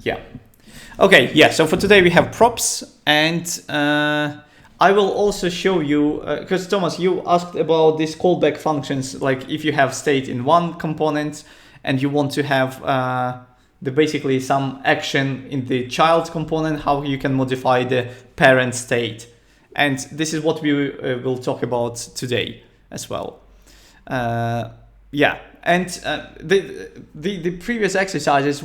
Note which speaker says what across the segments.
Speaker 1: Yeah. Okay, yeah, so for today we have props, and I will also show you, because Thomas, you asked about these callback functions, like if you have state in one component and you want to have basically some action in the child component, how you can modify the parent state. And this is what we will talk about today as well. Yeah, and the previous exercises,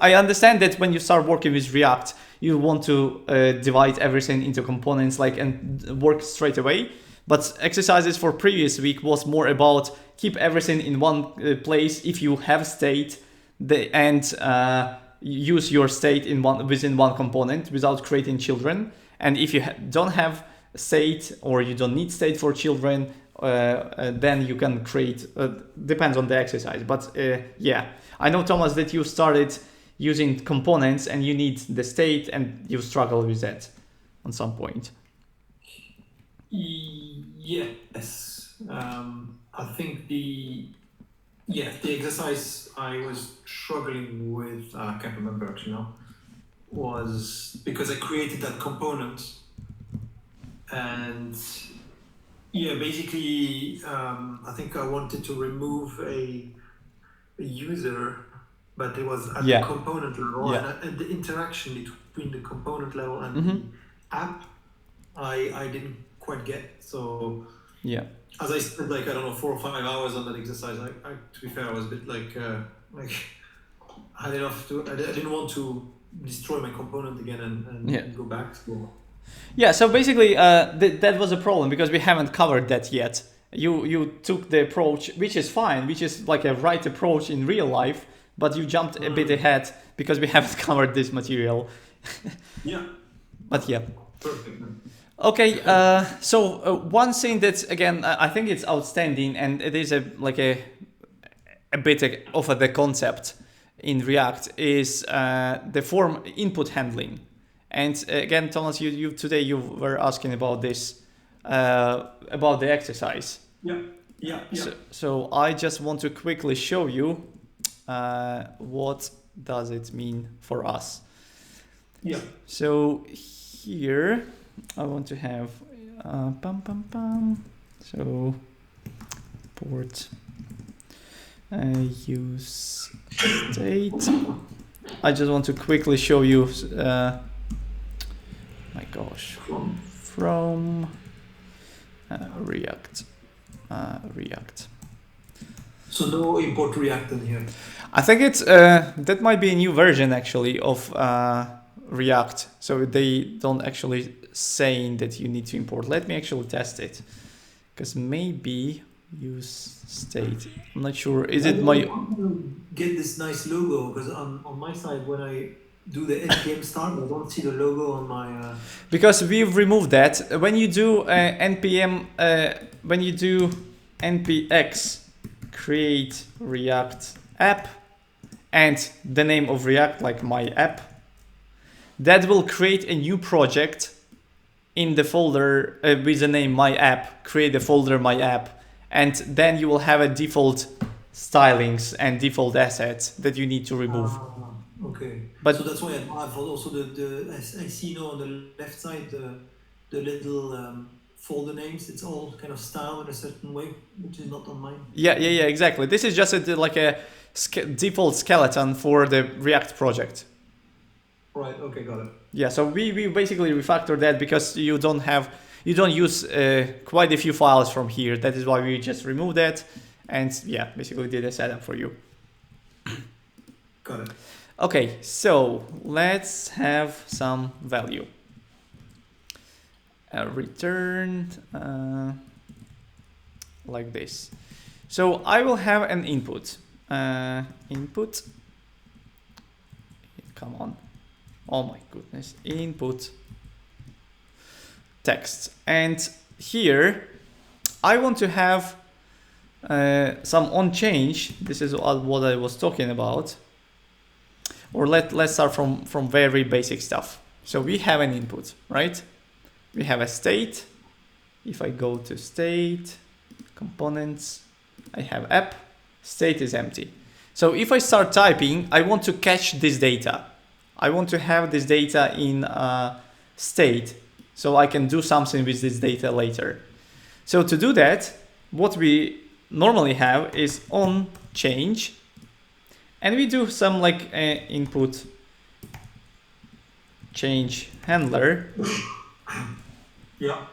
Speaker 1: I understand that when you start working with React, you want to divide everything into components and work straight away. But exercises for previous week was more about keep everything in one place if you have state, and use your state within one component without creating children. And if you don't have state, or you don't need state for children, then you can create, depends on the exercise. But yeah, I know, Thomas, that you started using components and you need the state and you struggle with that on some point.
Speaker 2: Yes. I think the exercise I was struggling with, I can't remember actually now, was because I created that component, and basically I think I wanted to remove a user, but it was at the component level, and the interaction between the component level and the app I didn't quite get. So as I spent I don't know 4 or 5 hours on that exercise, to be fair, I was a bit I didn't want to destroy my component again and go back.
Speaker 1: So basically that was a problem, because we haven't covered that yet. You took the approach, which is fine, which is like a right approach in real life, but you jumped a bit ahead because we haven't covered this material. But
Speaker 2: Perfect.
Speaker 1: Okay, so one thing that, again, I think it's outstanding, and it is a bit of the concept in React, is the form input handling. And again, Thomas, you today you were asking about this, about the exercise. So I just want to quickly show you what does it mean for us. So here I want to have so port use state. I just want to quickly show you my gosh, from React.
Speaker 2: So no import React in here.
Speaker 1: I think it's that might be a new version actually of React. So they don't actually saying that you need to import. Let me actually test it, because maybe use state. I'm not sure. Is it my
Speaker 2: get this nice logo? Because on my side, when I do the npm start, I don't see the logo on my.
Speaker 1: Because we've removed that. When you do npm, when you do npx create React app and the name of React, like my app, that will create a new project in the folder with the name my app. Create the folder my app, and then you will have a default stylings and default assets that you need to remove.
Speaker 2: Okay. But so that's why I've also I see now on the left side the little folder names. It's all kind of styled in a certain way, which is not on mine.
Speaker 1: Yeah, exactly. This is just like a default skeleton for the React project.
Speaker 2: Right. Okay. Got it.
Speaker 1: Yeah. So we basically refactored that because you don't use quite a few files from here. That is why we just removed that, and basically did a setup for you.
Speaker 2: Got it.
Speaker 1: Okay. So let's have some value. Returned like this. So I will have an input. Input. Come on. Oh my goodness. Input text. And here I want to have some on change. This is what I was talking about. Or let's start from very basic stuff. So we have an input, right? We have a state. If I go to state, components, I have app, state is empty. So if I start typing, I want to catch this data. I want to have this data in state, so I can do something with this data later. So to do that, what we normally have is on change, and we do some like input change handler.
Speaker 2: Yeah.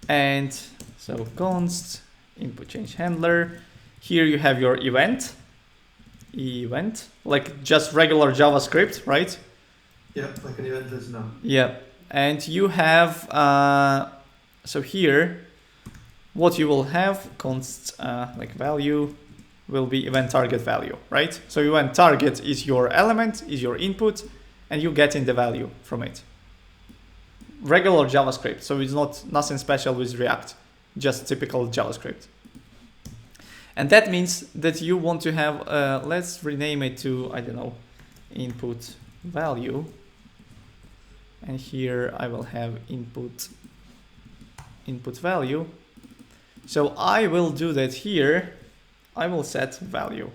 Speaker 1: And so const input change handler. Here you have your event, like just regular JavaScript, right?
Speaker 2: Yeah, like an event is now.
Speaker 1: Yeah, and you have so here what you will have const like value will be event target value, right? So event target is your element, is your input, and you get in the value from it. Regular JavaScript, so it's nothing special with React, just typical JavaScript. And that means that you want to have, let's rename it to, I don't know, input value. And here I will have input value. So I will do that here. I will set value.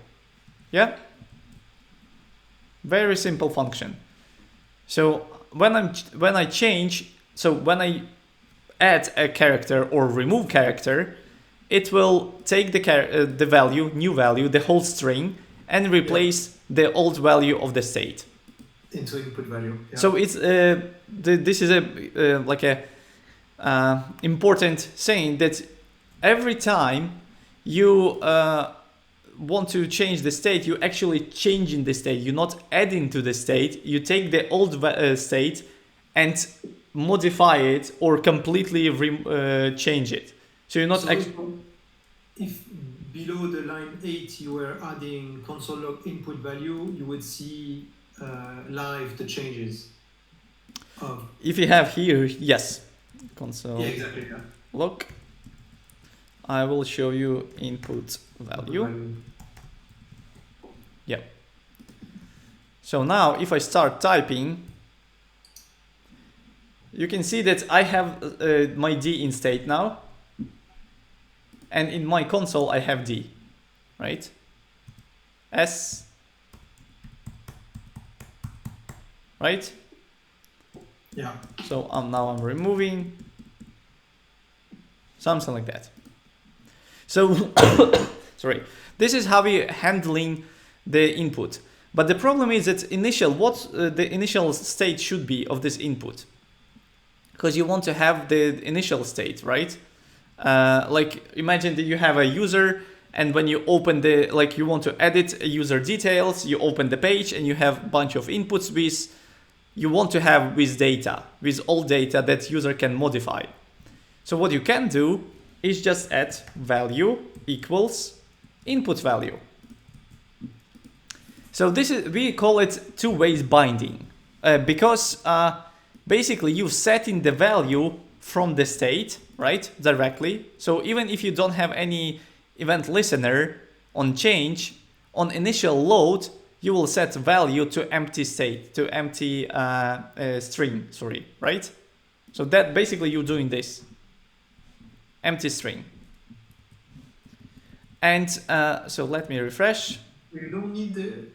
Speaker 1: Yeah? Very simple function. So when I change, so when I add a character or remove character, it will take the value, new value, the whole string, and replace the old value of the state
Speaker 2: into input value. Yeah.
Speaker 1: So it's this is a like a important saying that every time you want to change the state, you actually changing the state. You're not adding to the state. You take the old state and modify it or completely change it. So you're not actually.
Speaker 2: If below the line 8 you were adding console log input value, you would see live the changes.
Speaker 1: If you have here, yes, console
Speaker 2: exactly,
Speaker 1: log. I will show you input value. Yeah. So now if I start typing, you can see that I have my D in state now. And in my console, I have D, right? S, right?
Speaker 2: Yeah.
Speaker 1: So now I'm removing something like that. So, sorry, this is how we're handling the input. But the problem is that what the initial state should be of this input. Because you want to have the initial state, right? Like imagine that you have a user, and when you open you want to edit user details, you open the page and you have a bunch of inputs you want to have with data, with all data that user can modify. So what you can do is just add value equals input value. So we call it two-way binding because basically you set in the value from the state, right, directly. So even if you don't have any event listener on change, on initial load, you will set value to empty state, to empty string, sorry, right? So that basically you're doing this, empty string. And so let me refresh.
Speaker 2: You don't need the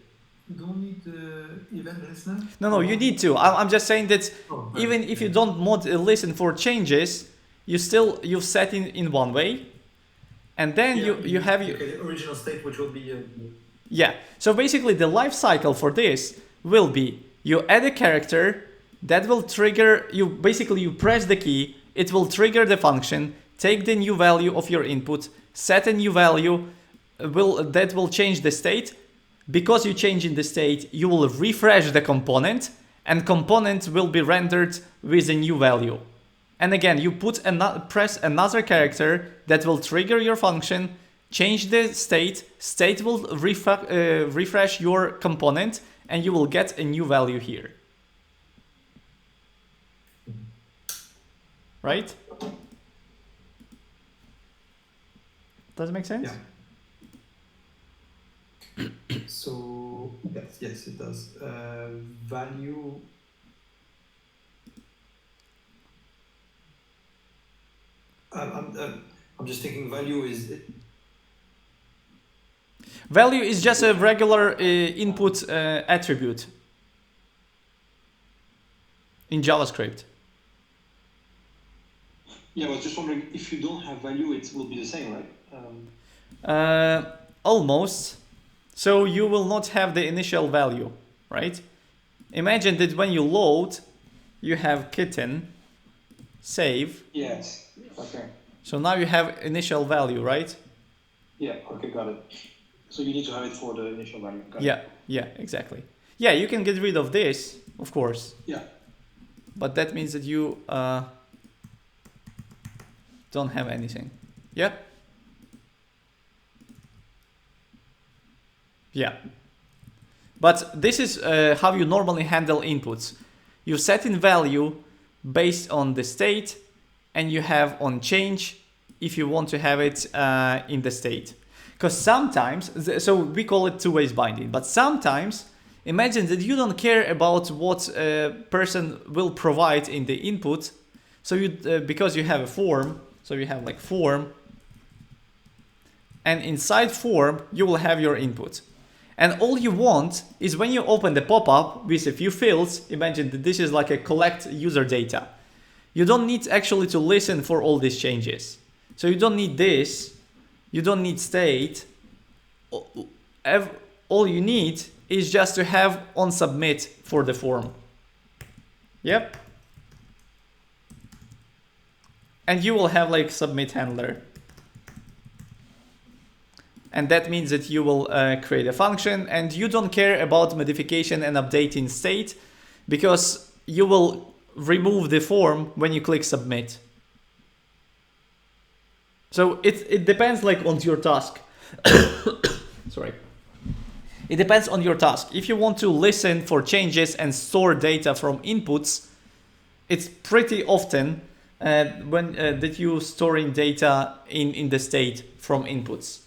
Speaker 2: event listener?
Speaker 1: No, you need to. I'm just saying that even if you don't listen for changes, you've set in one way, and then you have
Speaker 2: the original state, which will be
Speaker 1: yeah. So basically, the life cycle for this will be you add a character that will trigger you. Basically, you press the key, it will trigger the function, take the new value of your input, set a new value, that will change the state. Because you change in the state, you will refresh the component, and component will be rendered with a new value. And again, you press another character that will trigger your function, change the state will refresh your component, and you will get a new value here. Right? Does it make sense?
Speaker 2: Yeah. So yes, it does. Value. I'm just thinking value is.
Speaker 1: Value is just a regular input attribute in JavaScript.
Speaker 3: Yeah, I was just wondering, if you don't have value, it will be the same, right?
Speaker 1: Almost. So you will not have the initial value, right? Imagine that when you load, you have kitten, save.
Speaker 3: Yes. Okay.
Speaker 1: So now you have initial value, right?
Speaker 3: Yeah. Okay, got it. So you need to have it for the initial value.
Speaker 1: Yeah, exactly. Yeah, you can get rid of this, of course.
Speaker 3: Yeah.
Speaker 1: But that means that you don't have anything. Yeah? Yeah. But this is how you normally handle inputs. You set in value based on the state, and you have on change if you want to have it in the state. Because sometimes, so we call it two-ways binding, but sometimes imagine that you don't care about what a person will provide in the input. So you, because you have a form, so you have like form, and inside form, you will have your input. And all you want is when you open the pop-up with a few fields, imagine that this is like a collect user data. You don't need actually to listen for all these changes. So you don't need this, you don't need state. All you need is just to have on submit for the form. Yep. And you will have like submit handler. And that means that you will create a function, and you don't care about modification and updating state, because you will remove the form when you click submit. So it depends like on your task. Sorry. It depends on your task. If you want to listen for changes and store data from inputs, it's pretty often that you storing data in the state from inputs.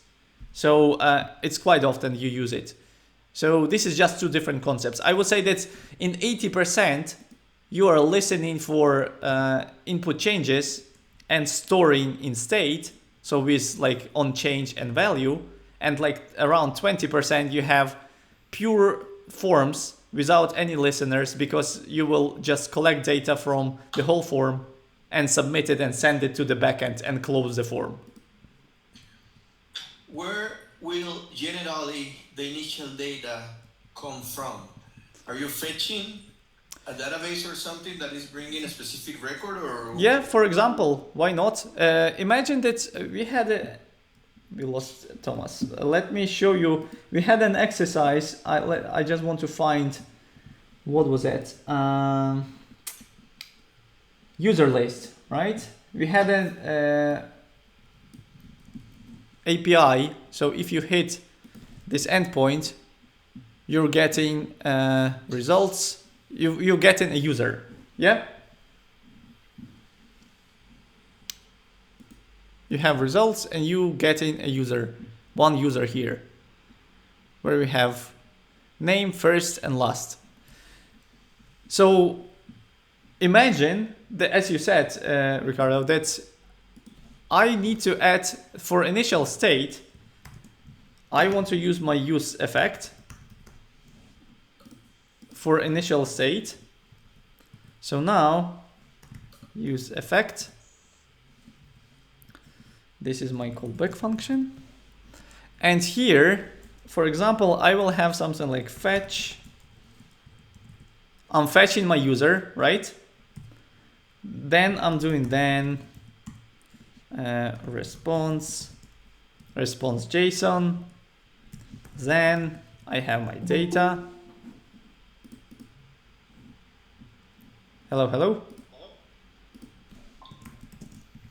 Speaker 1: So it's quite often you use it. So this is just two different concepts. I would say that in 80%, you are listening for input changes and storing in state. So with like on change and value, and like around 20%, you have pure forms without any listeners, because you will just collect data from the whole form and submit it and send it to the backend and close the form.
Speaker 4: Where will generally the initial data come from? Are you fetching a database or something that is bringing a specific record, or?
Speaker 1: Yeah, for example, why not? Imagine that we lost Thomas. Let me show you. We had an exercise. I just want to find, what was it? User list, right? We had an API. So if you hit this endpoint, you're getting results. You're getting a user. Yeah. You have results and you getting a user, one user here, where we have name, first and last. So imagine that, as you said, Ricardo, that I need to add for initial state. I want to use my use effect for initial state. So now use effect. This is my callback function. And here, for example, I will have something like fetch. I'm fetching my user, right? Then I'm doing response JSON. Then I have my data. Hello.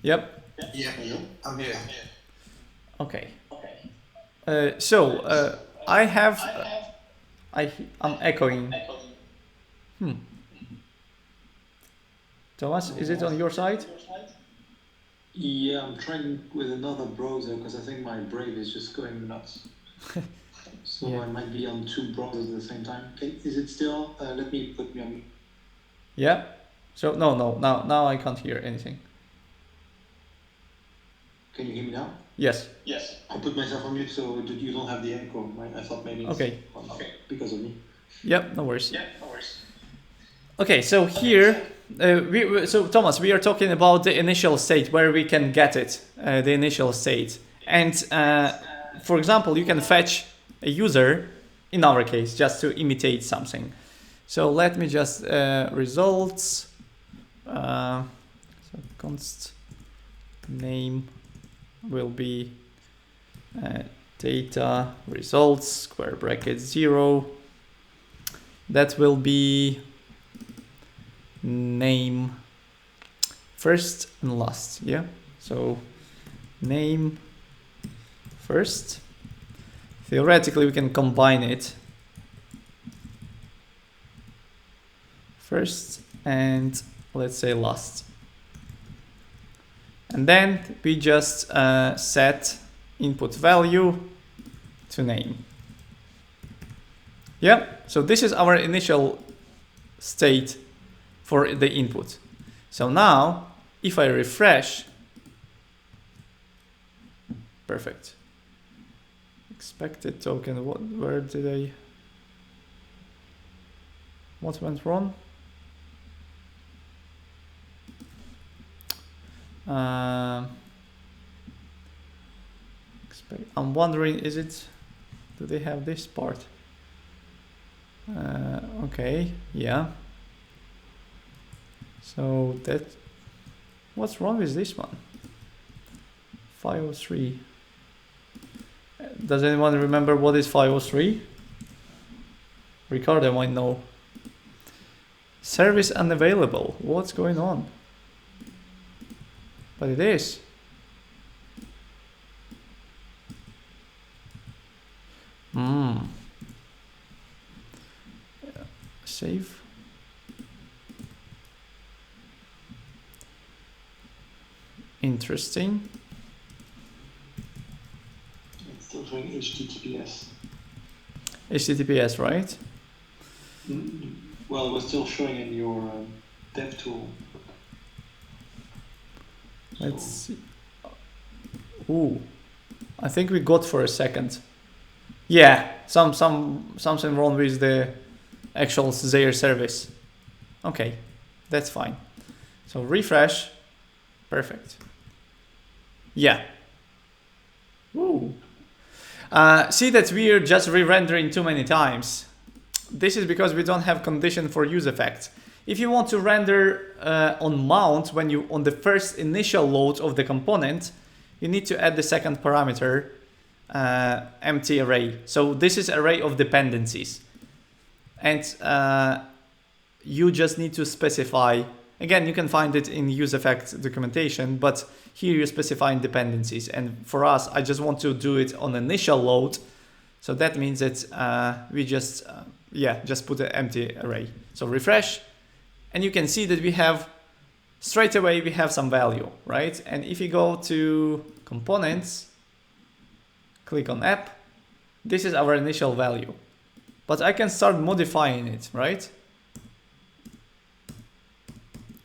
Speaker 1: Yep.
Speaker 4: Yeah, I'm here.
Speaker 1: Okay. I have. I'm echoing. Thomas, is it on your side?
Speaker 3: Yeah, I'm trying with another browser because I think my Brave is just going nuts. So yeah. I might be on two browsers at the same time. Okay, is it still? Let me put me on.
Speaker 1: Yeah. So no. Now I can't hear anything.
Speaker 3: Can you hear me now?
Speaker 1: Yes.
Speaker 3: Yes. I put myself on mute so you don't have the echo. I thought maybe it's because of me.
Speaker 1: Yep, no worries.
Speaker 3: Yeah, no worries.
Speaker 1: Okay, so here, so Thomas, we are talking about the initial state, where we can get it, the initial state. And for example, you can fetch a user, in our case, just to imitate something. So let me just results, so const name will be data results square bracket 0. That will be name first and last. Yeah, so name first. Theoretically, we can combine it first and let's say last. And then we just set input value to name. Yeah, so this is our initial state for the input. So now, if I refresh, perfect. Expected token, where did I, what went wrong? I'm wondering, do they have this part? Okay, yeah. So what's wrong with this one? 503. Does anyone remember what is 503? Ricardo might know. Service unavailable. What's going on? But it is. Save. Interesting.
Speaker 3: It's still showing HTTPS.
Speaker 1: HTTPS, right?
Speaker 3: Well, it was still showing in your dev tool.
Speaker 1: Let's see. Ooh, I think we got for a second. Yeah, something wrong with the actual Zaire service. Okay, that's fine. So refresh. Perfect. Yeah. Woo. See that we're just re-rendering too many times. This is because we don't have condition for use effects. If you want to render on mount when you on the first initial load of the component, you need to add the second parameter, empty array. So this is array of dependencies, and you just need to specify. Again, you can find it in use effect documentation, but here you're specifying dependencies. And for us, I just want to do it on initial load. So that means that we just put an empty array. So refresh, and you can see that we have, straight away, we have some value, right? And if you go to components, click on app, this is our initial value. But I can start modifying it, right?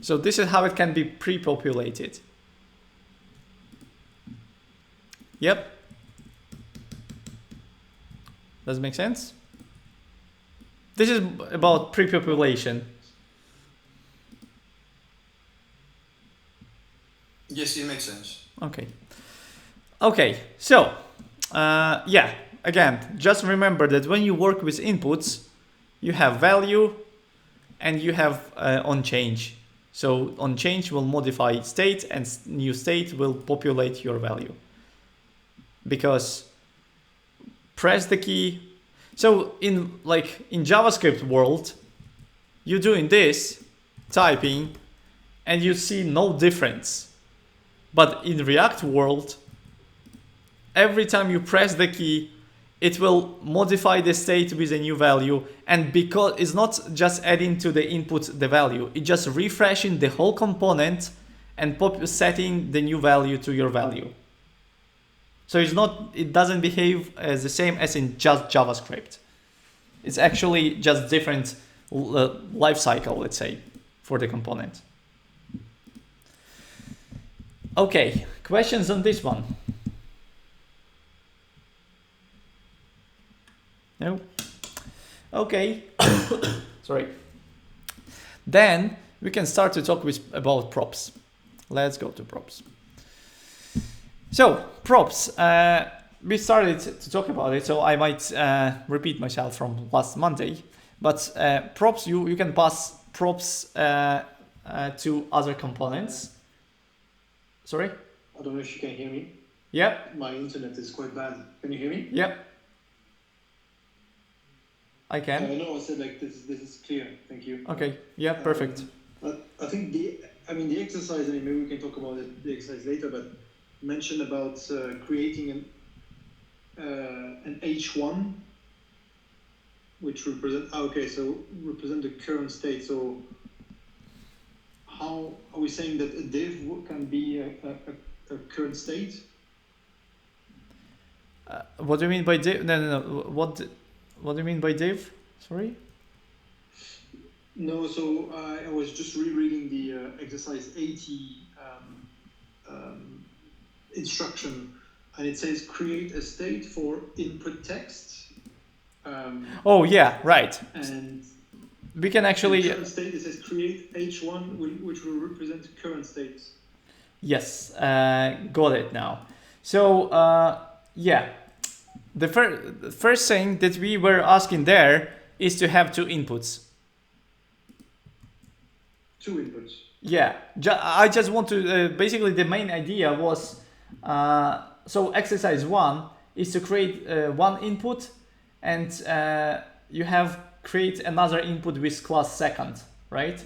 Speaker 1: So this is how it can be pre-populated. Yep. Does it make sense? This is about pre-population.
Speaker 4: Yes, it makes sense.
Speaker 1: Okay. Okay, so yeah, again, just remember that when you work with inputs, you have value and you have on change. So on change will modify state, and new state will populate your value. Because press the key. So in JavaScript world, you're doing this, typing, and you see no difference. But in React world, every time you press the key, it will modify the state with a new value. And because it's not just adding to the input the value, it's just refreshing the whole component and setting the new value to your value. So it doesn't behave as the same as in just JavaScript. It's actually just different life cycle, let's say, for the component. Okay, Questions on this one? No? Okay. Sorry. Then we can start to talk about props. Let's go to props. So props, we started to talk about it, so I might repeat myself from last Monday, but props, you can pass props to other components. Sorry?
Speaker 3: I don't know if you can hear me.
Speaker 1: Yeah.
Speaker 3: My internet is quite bad. Can you hear me?
Speaker 1: Yeah. I can.
Speaker 3: No, I said like this is clear. Thank you.
Speaker 1: Okay. Yeah, perfect.
Speaker 3: I think the exercise, I mean, maybe we can talk about the exercise later, but mention about creating an H1 which represent represent the current state. So how are we saying that a div can be a current state?
Speaker 1: What do you mean by div? No. What do you mean by div? Sorry?
Speaker 3: No, so I was just rereading the exercise 80 instruction, and it says create a state for input text.
Speaker 1: Oh yeah, right.
Speaker 3: And
Speaker 1: we can actually.
Speaker 3: Current state, it says create H1, which will represent current states.
Speaker 1: Yes, got it now. So yeah, the first thing that we were asking there is to have two inputs.
Speaker 3: Two inputs.
Speaker 1: Yeah, I just want to basically the main idea was so exercise 1 is to create one input, and you have create another input with class second, right?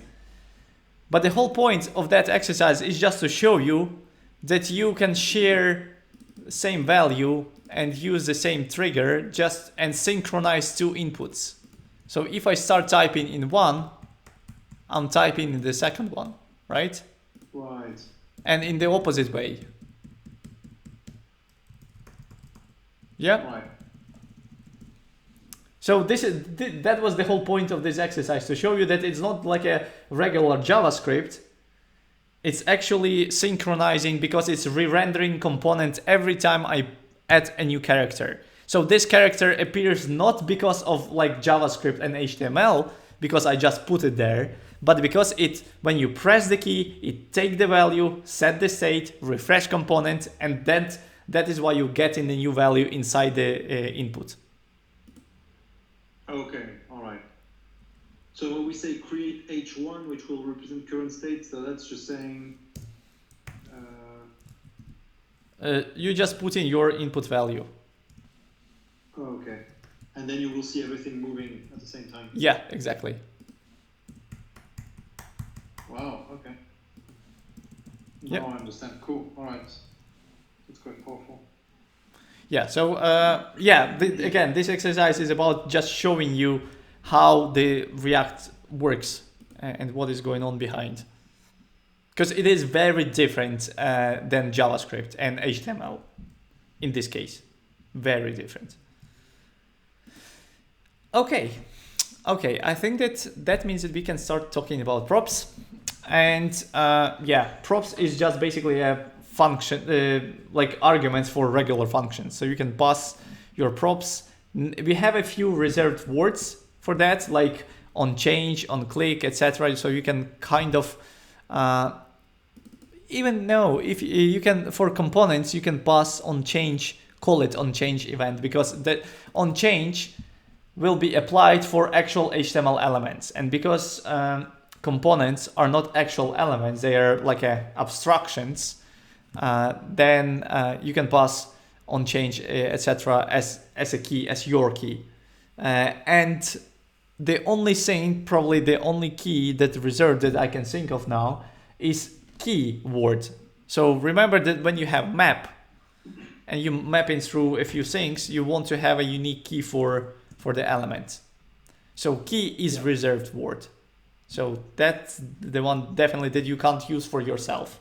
Speaker 1: But the whole point of that exercise is just to show you that you can share same value and use the same trigger and synchronize two inputs. So if I start typing in one, I'm typing in the second one, right?
Speaker 3: Right.
Speaker 1: And in the opposite way. Yeah.
Speaker 3: Right.
Speaker 1: So that was the whole point of this exercise, to show you that it's not like a regular JavaScript. It's actually synchronizing because it's re-rendering components every time I add a new character. So this character appears not because of like JavaScript and HTML, because I just put it there, but because when you press the key, it takes the value, set the state, refresh component, and that is why you get in the new value inside the input.
Speaker 3: Okay, all right. So when we say create H1, which will represent current state, so that's just saying...
Speaker 1: you just put in your input value.
Speaker 3: Okay. And then you will see everything moving at the same time.
Speaker 1: Yeah, exactly.
Speaker 3: Wow, okay.
Speaker 1: Yep.
Speaker 3: Now I understand. Cool, all right. That's quite powerful.
Speaker 1: Yeah, so again, this exercise is about just showing you how the React works and what is going on behind. Because it is very different than JavaScript and HTML in this case. Very different. Okay, I think that means that we can start talking about props. And props is just basically a function, like arguments for regular functions. So you can pass your props. We have a few reserved words for that, like on change, on click, etc. So you can kind of if you can, for components, you can pass on change, call it on change event, because the on change will be applied for actual HTML elements. And because components are not actual elements, they are like abstractions, then you can pass on change, etc. as a key, as your key. And the only thing, probably the only key reserved that I can think of now is keyword. So remember that when you have map and you mapping through a few things, you want to have a unique key for the element. So key is reserved word. So that's the one definitely that you can't use for yourself.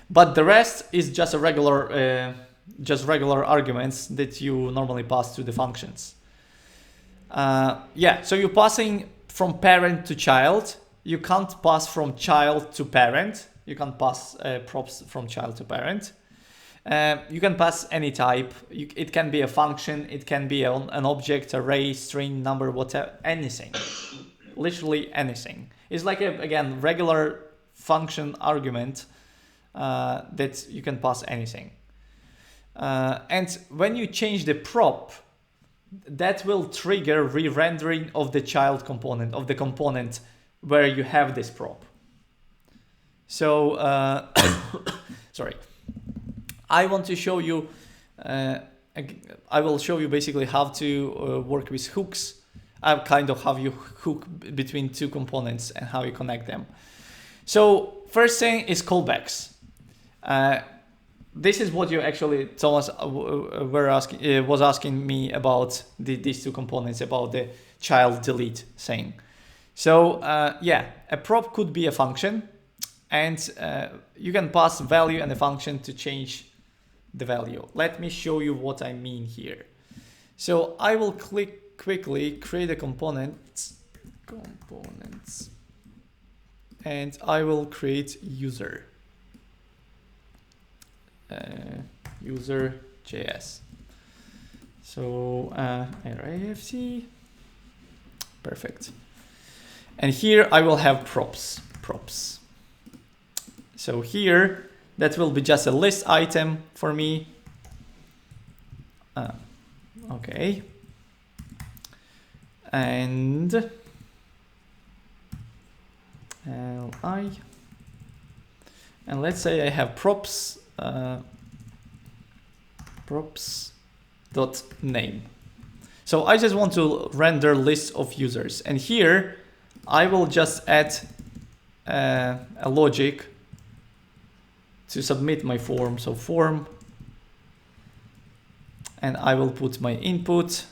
Speaker 1: But the rest is just a regular arguments that you normally pass to the functions. So you're passing from parent to child. You can't pass from child to parent You can pass props from child to parent. You can pass any type. It can be a function, it can be an object, array, string, number, whatever, anything. Literally anything. It's like again, regular function argument that you can pass anything. And when you change the prop, that will trigger re-rendering of the child component, of the component where you have this prop. So, sorry. I want to show you, I will show you basically how to work with hooks. Kind of how you hook between two components and how you connect them. So first thing is callbacks. This is what you actually, Thomas was asking me about these two components, about the child delete thing. So yeah, a prop could be a function, and you can pass value and a function to change the value. Let me show you what I mean here. So I will quickly create a components, and I will create user. User.js. So RIFC, perfect. And here I will have props. So here that will be just a list item for me. Okay. And li, and let's say I have props. Props dot name. So I just want to render list of users, and here I will just add a logic to submit my form. So form, and I will put my input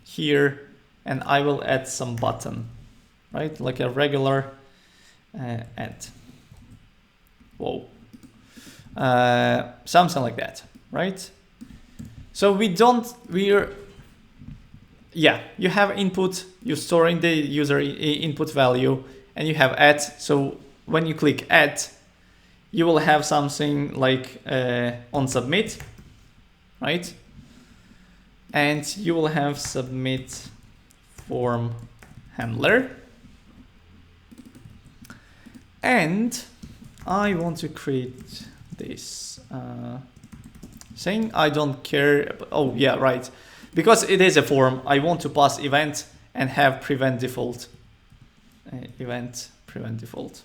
Speaker 1: here, and I will add some button, right? Like a regular add. Whoa. Something like that, right? So yeah, you have input, you're storing the user input value, and you have add. So when you click add, you will have something like on submit, right? And you will have submit form handler. And I want to create this thing. I don't care. Oh yeah, right. Because it is a form, I want to pass event and have prevent default. Event prevent default.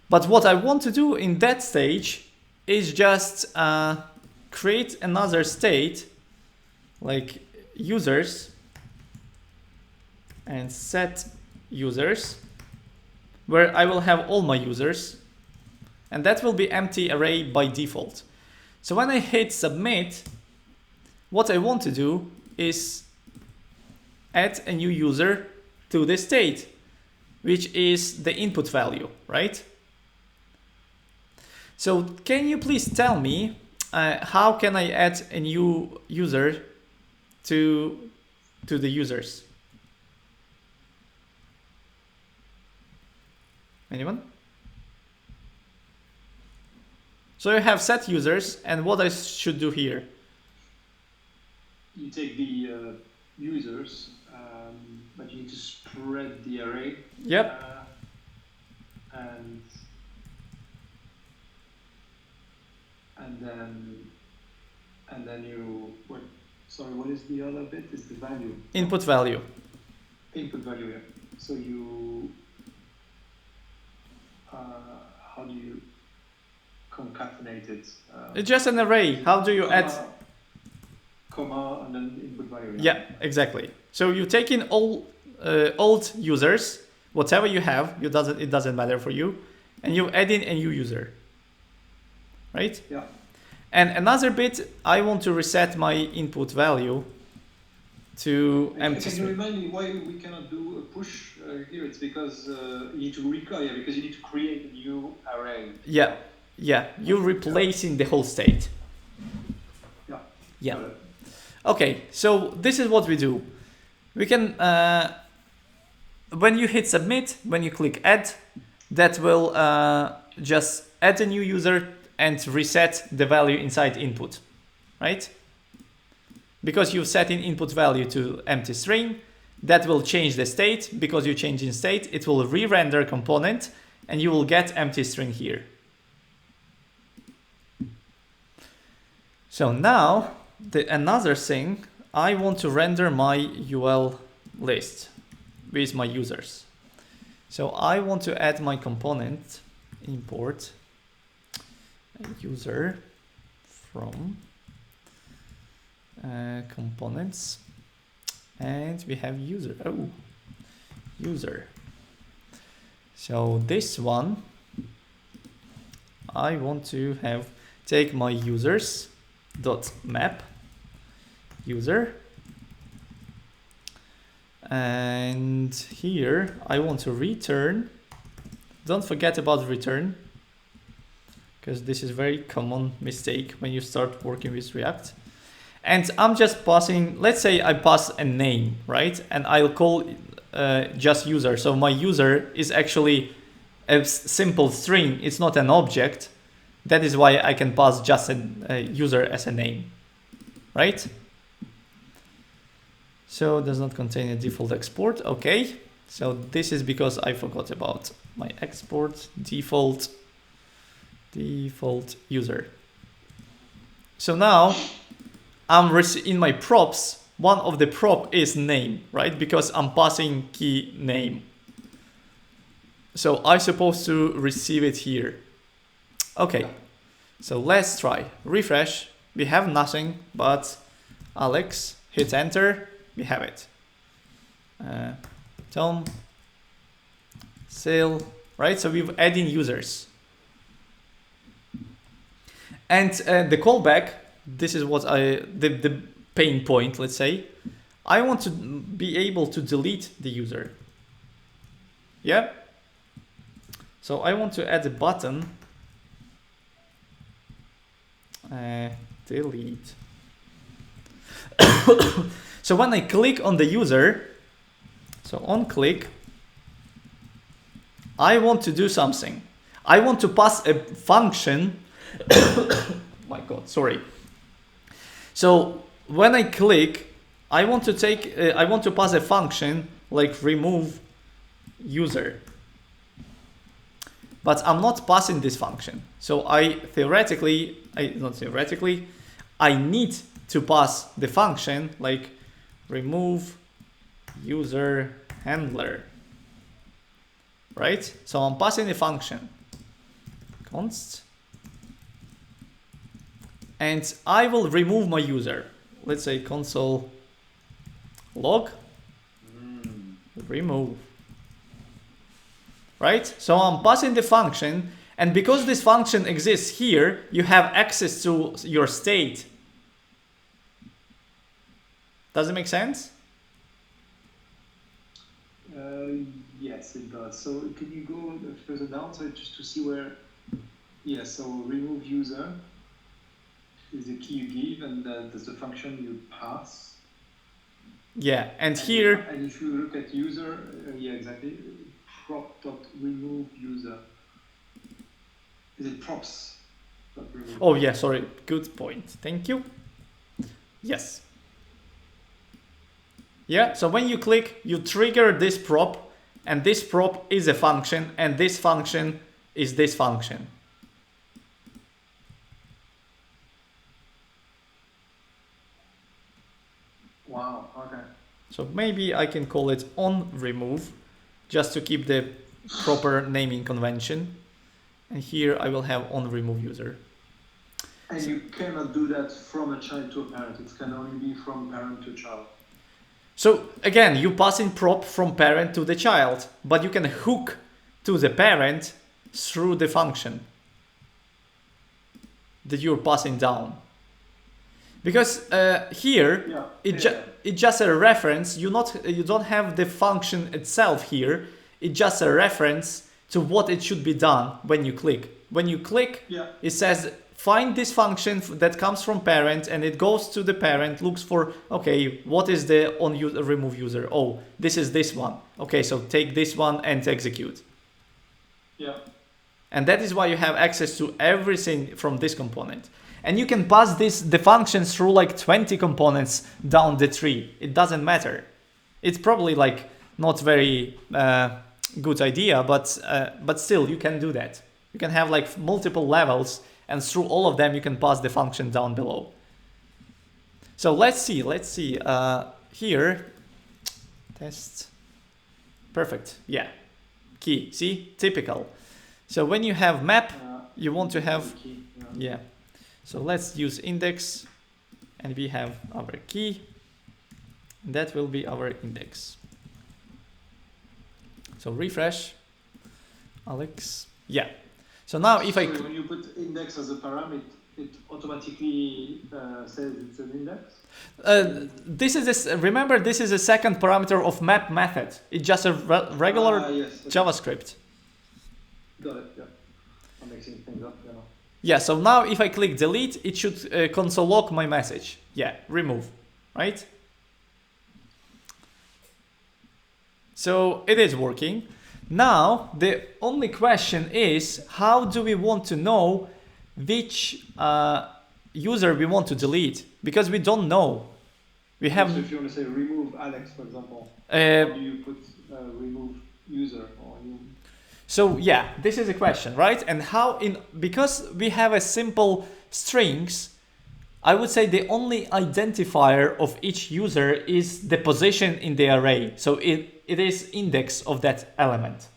Speaker 1: But what I want to do in that stage is just create another state like users and set users, where I will have all my users, and that will be empty array by default. So when I hit submit, what I want to do is add a new user to the state, which is the input value, right? So can you please tell me how can I add a new user to the users? Anyone? So you have set users, and what I should do here?
Speaker 3: You take the users, but you need to spread the array.
Speaker 1: Yep.
Speaker 3: And then you what? Sorry, what is the other bit? Is the value?
Speaker 1: Input value.
Speaker 3: Input value. Yeah. So you how do you concatenate it?
Speaker 1: It's just an array. How do you add?
Speaker 3: Comma and then input value.
Speaker 1: Yeah, exactly. So you take in all old users, whatever you have, it doesn't matter for you, and you add in a new user, right?
Speaker 3: Yeah.
Speaker 1: And another bit, I want to reset my input value to empty.
Speaker 3: Can you remind me why we cannot do a push here? It's because you need to because you need to create a new array.
Speaker 1: Yeah, yeah. You're replacing the whole state.
Speaker 3: Yeah.
Speaker 1: Yeah. Okay, so this is what we do. We can, when you hit submit, when you click add, that will just add a new user and reset the value inside input, right? Because you've set in input value to empty string, that will change the state. Because you change in state, it will re-render component and you will get empty string here. So now another thing, I want to render my UL list with my users. So I want to add my component, import user from components, and we have user. Oh, user. So this one, I want to have take my users dot map user, and here I want to return. Don't forget about return, because this is very common mistake when you start working with React. And I'm just passing, let's say I pass a name, right? And I'll call just user. So my user is actually a simple string. It's not an object. That is why I can pass just a user as a name, right? So does not contain a default export. Okay. So this is because I forgot about my export default user. So now I'm in my props. One of the prop is name, right? Because I'm passing key name. So I'm supposed to receive it here. Okay, so let's try. Refresh. We have nothing, but Alex, hit enter. We have it. Tom, Sil, right? So we've added users. And the callback, this is what the pain point, let's say. I want to be able to delete the user. Yeah. So I want to add a button. Delete. So when I click on the user, so on click, I want to do something. I want to pass a function. My God, sorry. So when I click, I want to pass a function like remove user. But I'm not passing this function. So I need to pass the function like remove user handler, right? So I'm passing a function const, and I will remove my user. Let's say console log remove, right? So I'm passing the function, and because this function exists here, you have access to your state. Does it make sense?
Speaker 3: Yes, it does. So can you go further down so just to see where? Yeah, so remove user is the key you give, and there's the function you pass.
Speaker 1: Yeah, and here.
Speaker 3: And if you look at user, yeah, exactly. Prop.remove user. Is it props?
Speaker 1: Oh yeah, sorry. Good point. Thank you. Yes. Yeah, so when you click, you trigger this prop, and this prop is a function, and this function is this function.
Speaker 3: Wow, okay.
Speaker 1: So maybe I can call it on remove, just to keep the proper naming convention. And here I will have on remove user.
Speaker 3: And you cannot do that from a child to a parent. It can only be from parent to child.
Speaker 1: So again, you pass in prop from parent to the child, but you can hook to the parent through the function that you're passing down. Because here, it's just a reference. You don't have the function itself here. It's just a reference to what it should be done when you click. When you click, it says find this function that comes from parent, and it goes to the parent, looks for, okay, what is the on user, remove user? Oh, this is this one. Okay, so take this one and execute.
Speaker 3: Yeah.
Speaker 1: And that is why you have access to everything from this component. And you can pass the functions through like 20 components down the tree. It doesn't matter. It's probably like not very good idea, but still you can do that. You can have like multiple levels, and through all of them you can pass the function down below. So let's see here. Test. Perfect. Yeah. Key. See? Typical. So when you have map, you want to have, yeah. So let's use index, and we have our key. That will be our index. So refresh, Alex. Yeah. So now if
Speaker 3: when you put index as a parameter, it automatically says it's an index.
Speaker 1: Remember, this is a second parameter of map method. It's just a regular JavaScript.
Speaker 3: Got it. Yeah. I'm mixing things up. Yeah.
Speaker 1: Yeah. So now if I click delete, it should console log my message. Yeah. Remove. Right. So it is working. Now the only question is, how do we want to know which user we want to delete? Because we don't know. We have.
Speaker 3: So if you want to say remove Alex, for example, how do you put remove user or you?
Speaker 1: So yeah, this is a question, right? And because we have a simple strings, I would say the only identifier of each user is the position in the array. So it is index of that element,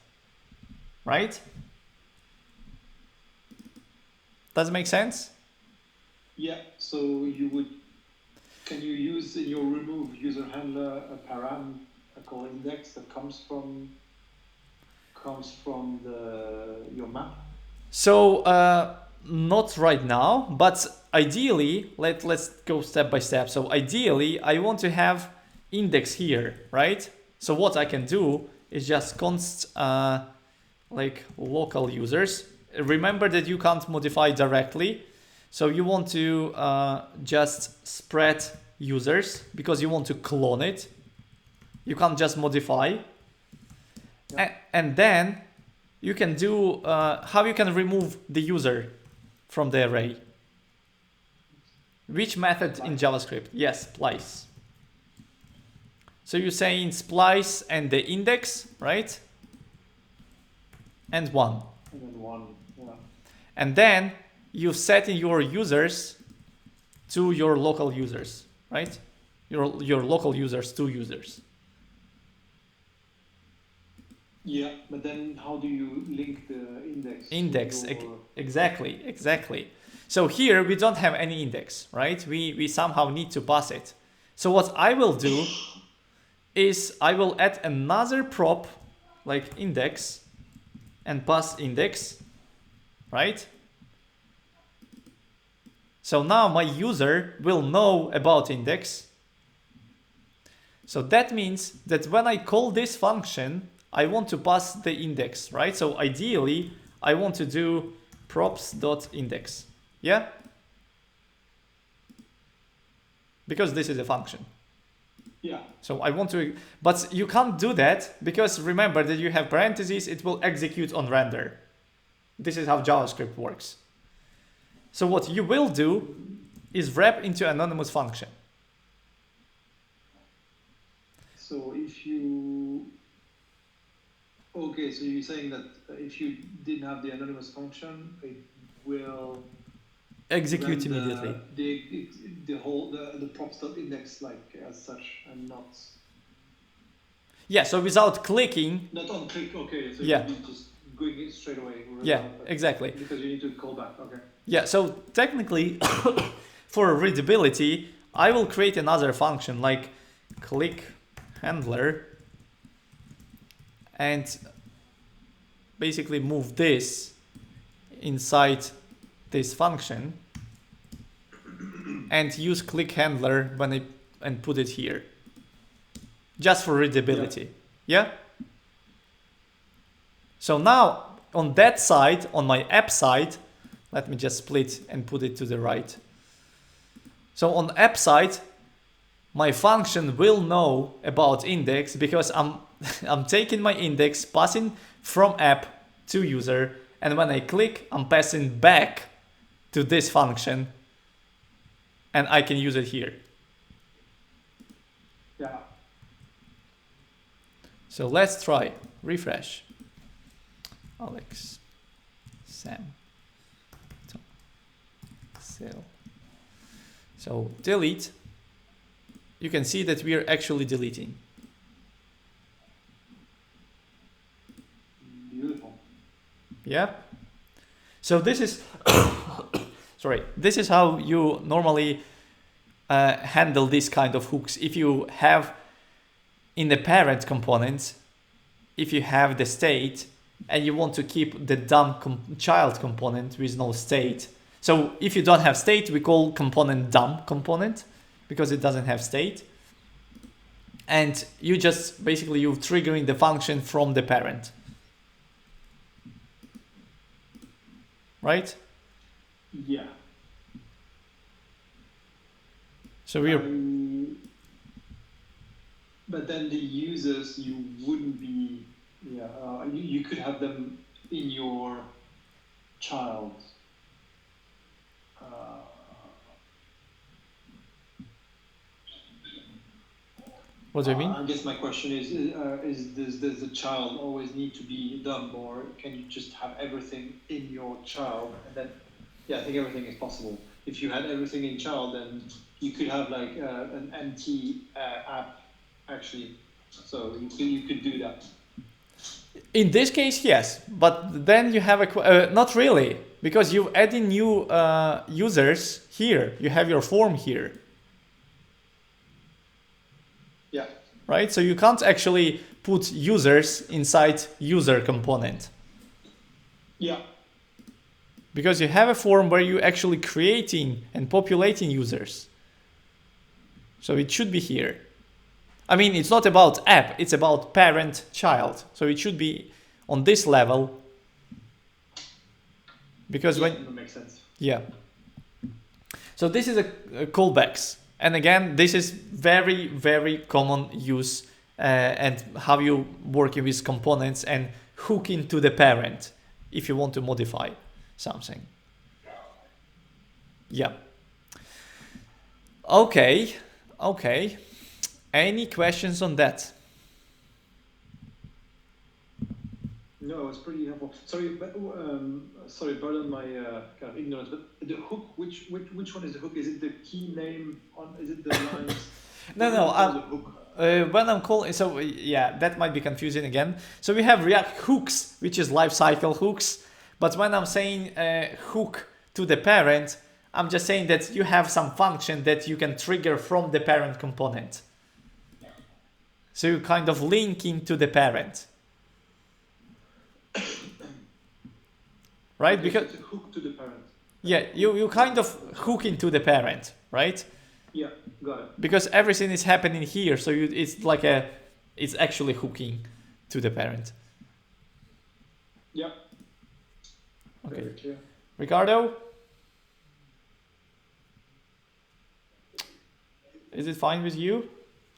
Speaker 1: right? Does it make sense?
Speaker 3: Yeah. So can you use in your remove user handler a param called index that comes from your map?
Speaker 1: So not right now, but ideally, let's go step by step. So ideally, I want to have index here, right? So what I can do is just const like local users. Remember that you can't modify directly. So you want to just spread users because you want to clone it. You can't just modify. Yeah. And then you can do how you can remove the user from the array. Which method in JavaScript? Yes, splice. So you're saying splice and the index, right? And one.
Speaker 3: And then one, yeah.
Speaker 1: And then you set in your users to your local users, right? Your local users to users.
Speaker 3: Yeah, but then how do you link the index?
Speaker 1: Exactly. So here we don't have any index, right? We somehow need to pass it. So what I will do is I will add another prop like index and pass index, right? So now my user will know about index. So that means that when I call this function, I want to pass the index, right? So ideally, I want to do props.index. Yeah? Because this is a function.
Speaker 3: Yeah.
Speaker 1: So I want to, but you can't do that because remember that you have parentheses, it will execute on render. This is how JavaScript works. So what you will do is wrap into anonymous function.
Speaker 3: So if you, okay, so you're saying that if you didn't have the anonymous function, it will
Speaker 1: execute immediately.
Speaker 3: The props.index like as such and not.
Speaker 1: Yeah, so without clicking.
Speaker 3: Not on click, okay. So
Speaker 1: yeah.
Speaker 3: you just going in straight away.
Speaker 1: Yeah, exactly.
Speaker 3: Because you need to call back, okay.
Speaker 1: Yeah, so technically for readability, I will create another function like click handler and basically move this inside this function and use click handler and put it here just for readability. Yeah. So now on that side, on my app side, let me just split and put it to the right. So on app side, my function will know about index because I'm taking my index, passing from app to user, and when I click, I'm passing back to this function, and I can use it here.
Speaker 3: Yeah.
Speaker 1: So let's try. Refresh. Alex, Sam, Tom, Sil. So delete. You can see that we are actually deleting.
Speaker 3: Beautiful.
Speaker 1: Yeah. So this is sorry. This is how you normally handle this kind of hooks. If you have in the parent component, if you have the state and you want to keep the dumb child component with no state. So if you don't have state, we call component dumb component because it doesn't have state. And you just basically you're triggering the function from the parent. Right?
Speaker 3: Yeah.
Speaker 1: So we're
Speaker 3: but then the users, you wouldn't be, you could have them in your child.
Speaker 1: What do you mean?
Speaker 3: I guess my question is does the child always need to be dumb, or can you just have everything in your child? And then, yeah, I think everything is possible. If you had everything in child, then you could have like an empty app, actually. So you could do that.
Speaker 1: In this case, yes, but then you have a not really, because you add in new users here. You have your form here.
Speaker 3: Yeah.
Speaker 1: Right? So you can't actually put users inside user component.
Speaker 3: Yeah.
Speaker 1: Because you have a form where you're actually creating and populating users. So it should be here. I mean, it's not about app, it's about parent child. So it should be on this level. Because
Speaker 3: that makes sense.
Speaker 1: Yeah. So this is a callbacks. And again, this is very, very common use and how you working with components and hook into the parent if you want to modify something. Yeah. Okay. Any questions on that?
Speaker 3: No, it's pretty helpful. Sorry, pardon my kind of ignorance, but the hook, which one is the hook? Is it the key name on? Is it the lines?
Speaker 1: When I'm calling, so yeah, that might be confusing again. So we have React hooks, which is lifecycle hooks. But when I'm saying hook to the parent, I'm just saying that you have some function that you can trigger from the parent component. So you kind of link into the parent. Right? Because
Speaker 3: hook to the parent.
Speaker 1: Yeah, you kind of hook into the parent, right?
Speaker 3: Yeah, got it.
Speaker 1: Because everything is happening here, so it's like it's actually hooking to the parent.
Speaker 3: Yeah.
Speaker 1: Okay.
Speaker 3: Very clear.
Speaker 1: Ricardo? Is it fine with you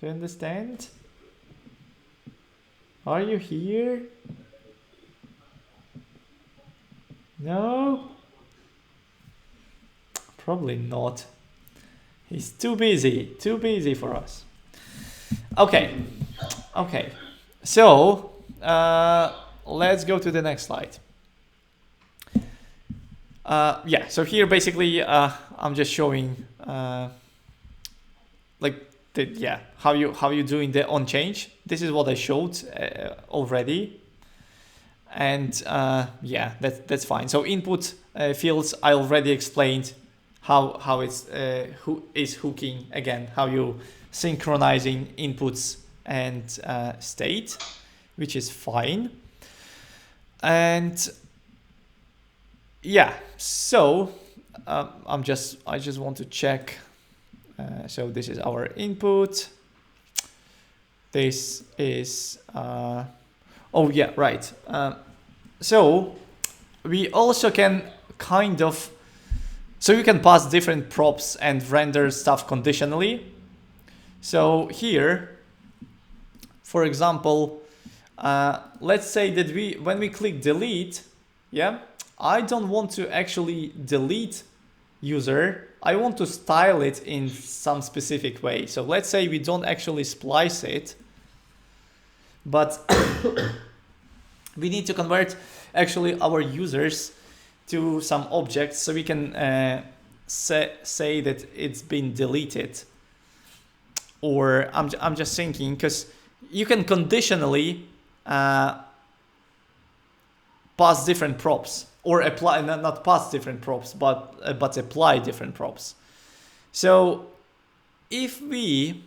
Speaker 1: to understand? Are you here? No? Probably not. He's too busy for us. Okay. So, let's go to the next slide. Yeah, so here basically I'm just showing how you doing the on change. This is what I showed already, and yeah, that's fine. So input fields I already explained how it's who is hooking again, how you synchronizing inputs and state, which is fine. And yeah, so I just want to check. So this is our input. This is oh yeah, right. So we also can kind of, so you can pass different props and render stuff conditionally. So here, for example, let's say that when we click delete, yeah, I don't want to actually delete user. I want to style it in some specific way. So let's say we don't actually splice it, but we need to convert actually our users to some objects so we can say that it's been deleted. Or I'm just thinking, because you can conditionally pass different props, or apply, not pass different props, but apply different props. So if we,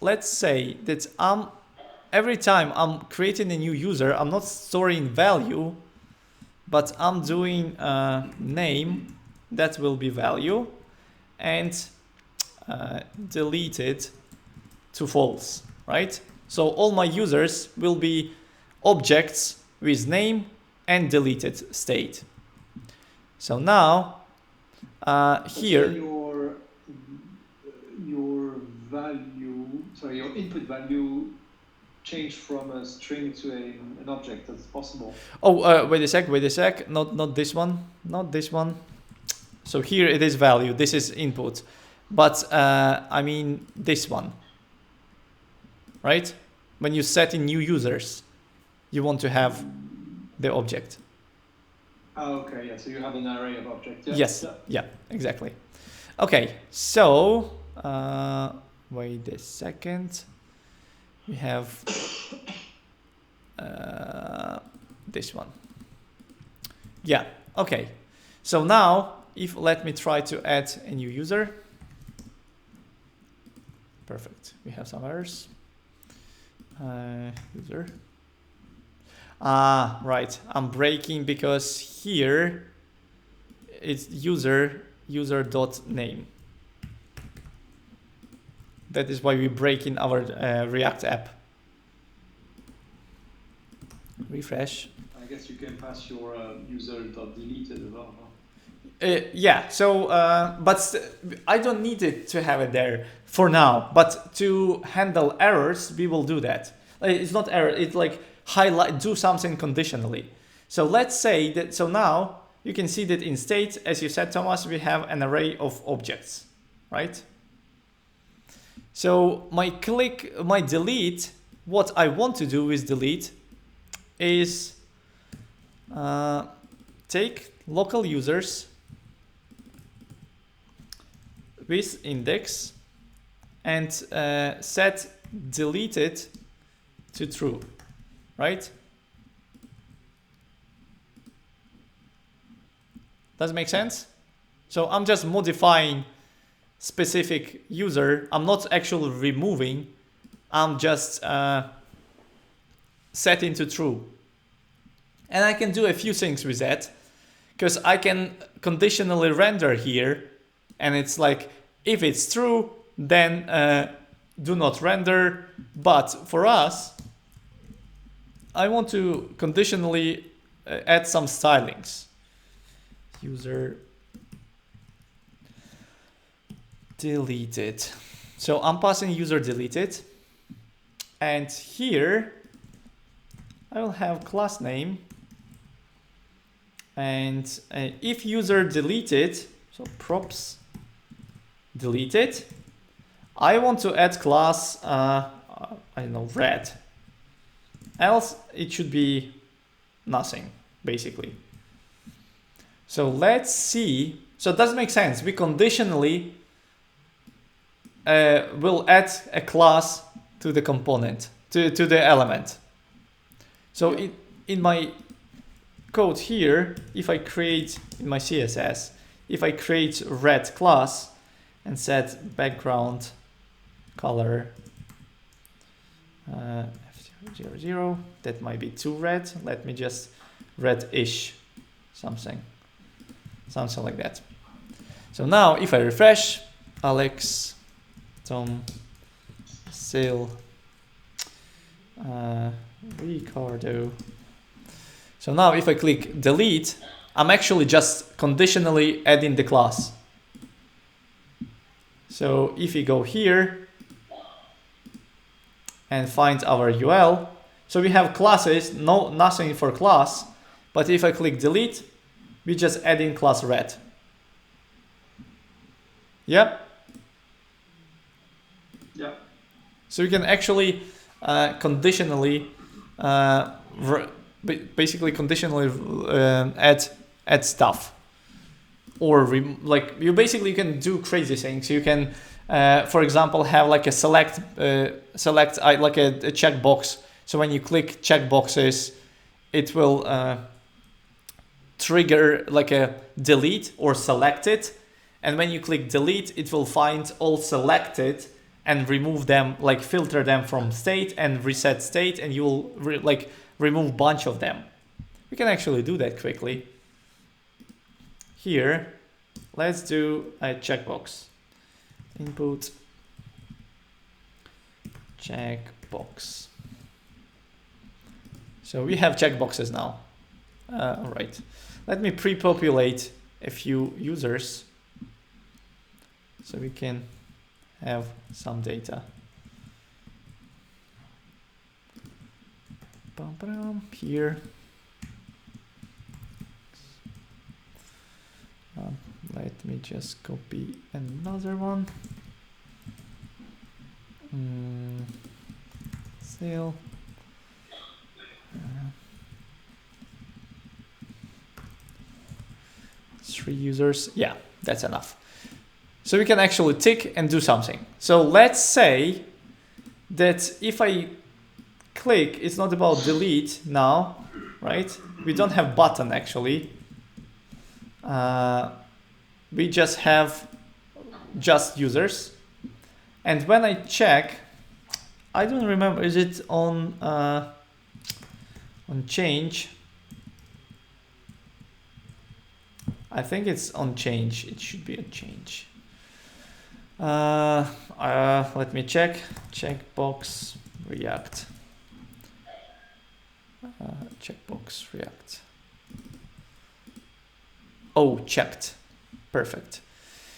Speaker 1: let's say that every time I'm creating a new user, I'm not storing value, but I'm doing name, that will be value, and deleted to false, right? So all my users will be objects with name and deleted state. So now here
Speaker 5: your value, sorry, your input value changed from a string to an object. That's possible.
Speaker 1: Oh, wait a sec. Not this one. So here it is value. This is input, but I mean this one, right? When you set in new users, you want to have the object.
Speaker 5: Oh, okay, yeah, so you have an array of objects. Yeah.
Speaker 1: Yes, yeah, exactly. Okay, so wait a second. We have this one. Yeah, okay. So now, let me try to add a new user. Perfect, we have some errors. User. Right, I'm breaking because here it's user.name. That is why we break in our React app. Refresh.
Speaker 5: I guess you can pass your user.deleted as well.
Speaker 1: Yeah, so but I don't need it to have it there for now, but to handle errors we will do that. It's not error, it's like do something conditionally. So let's say that, so now you can see that in state, as you said, Thomas, we have an array of objects, right? So my delete, what I want to do with delete is take local users with index and set deleted to true, right? Does it make sense? So I'm just modifying specific user. I'm not actually removing, I'm just setting to true. And I can do a few things with that, because I can conditionally render here, and it's like, if it's true, then do not render. But for us, I want to conditionally add some stylings. User deleted. So I'm passing user deleted, and here I will have class name, and if user deleted, so props deleted, I want to add class I don't know, red, else it should be nothing basically. So let's see. So it does make sense. We conditionally will add a class to the component, to the element. So in my code here, if I create in my CSS, if I create red class and set background color F000, that might be too red. Let me just red-ish something like that. So now if I refresh, Alex, Tom, Sil, Ricardo. So now if I click delete, I'm actually just conditionally adding the class. So if we go here and find our UL, So we have classes, nothing for class, but if I click delete, we just add in class red. Yeah.
Speaker 5: Yeah.
Speaker 1: So you can actually conditionally, basically conditionally add stuff, or like you basically can do crazy things. You can, for example, have like a select like a checkbox. So when you click checkboxes, it will trigger like a delete or select it, and when you click delete, it will find all selected and remove them, like filter them from state and reset state, and you will remove bunch of them. We can actually do that quickly. Here, let's do a checkbox. Input checkbox. So we have checkboxes now. All right, let me pre-populate a few users so we can have some data. Here. Let me just copy another one. Sale. 3 users. Yeah, that's enough. So we can actually tick and do something. So let's say that if I click, it's not about delete now, right? We don't have button actually. We just have just users. And when I check, I don't remember, is it on change? I think it's on change. It should be a change. Let me check. Checkbox React. Checkbox React. Oh, checked. Perfect.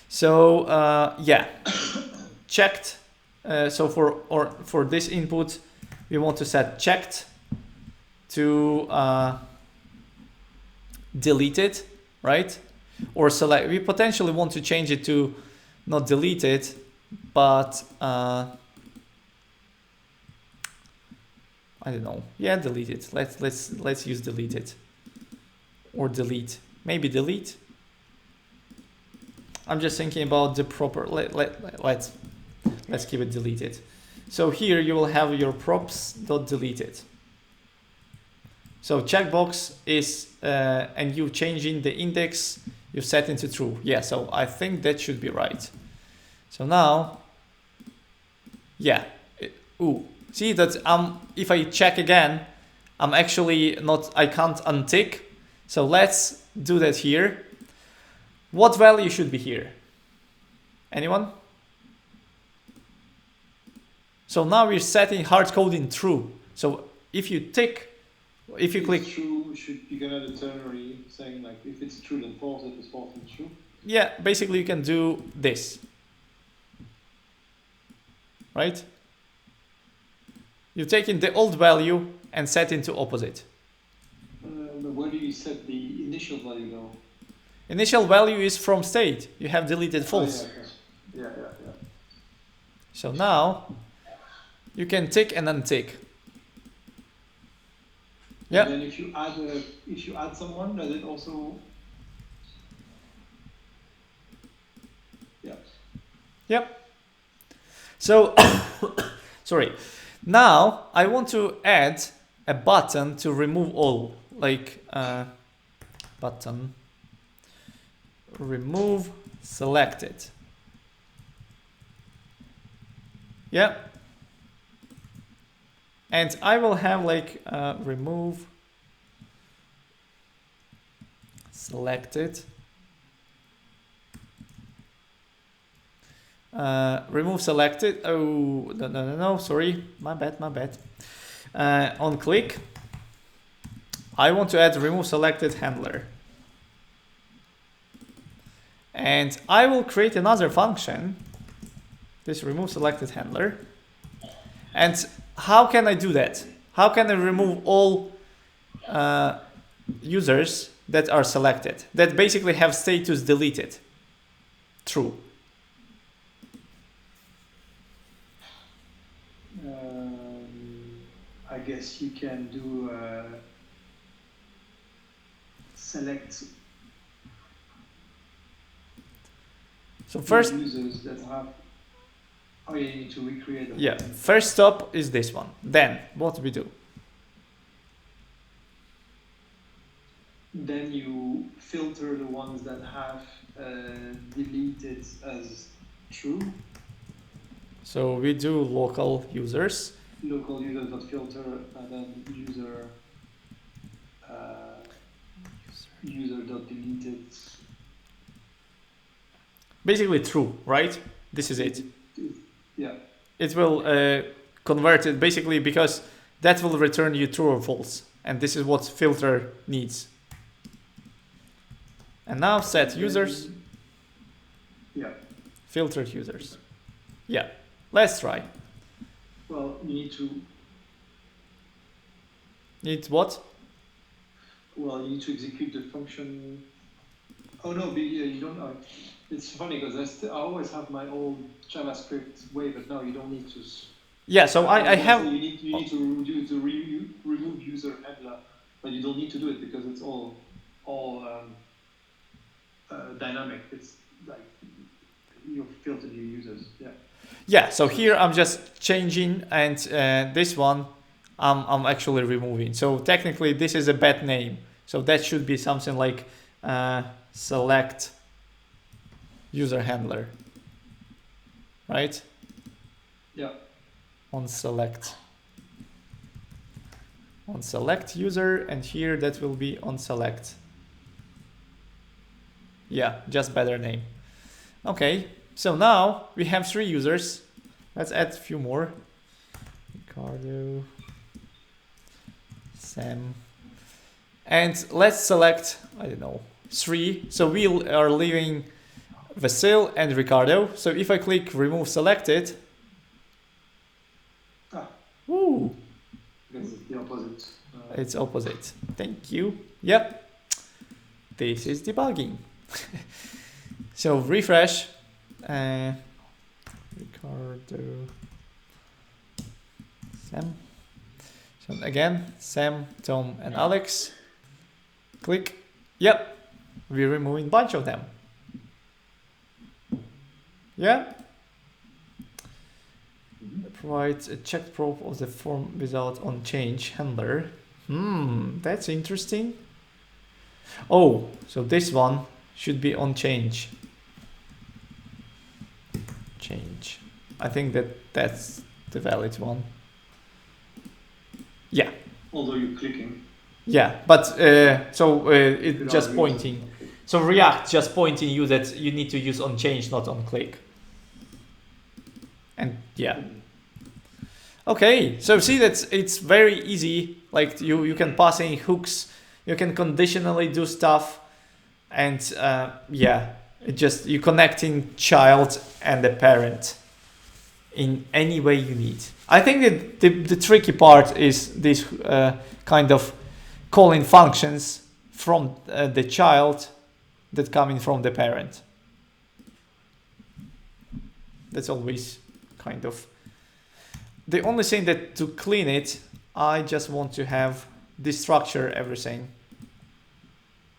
Speaker 1: So yeah, checked. So for this input, we want to set checked to deleted, right? Or select. We potentially want to change it to not deleted, but I don't know. Yeah, deleted. Let's use deleted or delete. Maybe delete. I'm just thinking about the proper. Let's keep it deleted. So here you will have your props.deleted. So checkbox is and you changing the index, you set into true. Yeah, so I think that should be right. So now, yeah. See that if I check again, I'm actually not. I can't untick. So let's do that here. What value should be here? Anyone? So now we're setting hard coding true. So if you tick, if you click
Speaker 5: true, you can add a ternary saying like if it's true then false, if it's false then true.
Speaker 1: Yeah, basically you can do this, right? You take in the old value and set into opposite.
Speaker 5: Where do you set the initial value though?
Speaker 1: Initial value is from state. You have deleted false.
Speaker 5: Yeah.
Speaker 1: So now you can tick and untick. Yeah.
Speaker 5: And then if you add someone, does it also? Yeah.
Speaker 1: Yep. So sorry. Now I want to add a button to remove all, like button remove selected. Yeah. And I will have like remove selected. Remove selected. Oh, no, sorry. My bad. On click, I want to add remove selected handler. And I will create another function, this remove selected handler. And how can I do that? How can I remove all users that are selected, that basically have status deleted? True.
Speaker 5: I guess you can do select.
Speaker 1: So first,
Speaker 5: users that have. Oh yeah, you need to recreate them.
Speaker 1: Yeah, first stop is this one. Then what do we do?
Speaker 5: Then you filter the ones that have deleted as true.
Speaker 1: So we do local users.
Speaker 5: Local user.filter and then user.deleted.
Speaker 1: Basically true, right? This is it.
Speaker 5: Yeah.
Speaker 1: It will convert it basically because that will return you true or false. And this is what filter needs. And now set users.
Speaker 5: Yeah.
Speaker 1: Filtered users. Yeah. Let's try.
Speaker 5: Well, you need to.
Speaker 1: Need what?
Speaker 5: Well, you need to execute the function. Oh no, you don't know. It's funny because I always have my old JavaScript way, but now you don't need to.
Speaker 1: Yeah, so I have.
Speaker 5: You need to remove user handler, but you don't need to do it because it's all dynamic. It's like you filtered your users. Yeah.
Speaker 1: Yeah, so here I'm just changing, and this one I'm actually removing. So technically this is a bad name. So that should be something like select user handler, right?
Speaker 5: Yeah.
Speaker 1: On select user, and here that will be on select. Yeah, just better name. Okay, so now we have 3 users. Let's add a few more. Ricardo, Sam, and let's select, I don't know, 3. So we are leaving Vasil and Ricardo. So if I click remove selected, woo,
Speaker 5: It's the opposite.
Speaker 1: it's opposite. Thank you. Yep, this is debugging. So refresh. Ricardo, Sam. So again, Sam, Tom, and Alex. Click. Yep, we're removing a bunch of them. Yeah. Provide a checked probe of the form without on change handler. That's interesting. Oh, so this one should be on change. Change. I think that's the valid one. Yeah.
Speaker 5: Although you're clicking.
Speaker 1: Yeah, but it's just pointing.
Speaker 5: Okay.
Speaker 1: So React just pointing you that you need to use on change, not on click. And yeah. Okay, so see that it's very easy. Like you can pass in hooks, you can conditionally do stuff, and yeah, it just you connecting child and the parent in any way you need. I think that the tricky part is this kind of calling functions from the child that coming from the parent. That's always kind of the only thing that to clean it, I just want to have destructure everything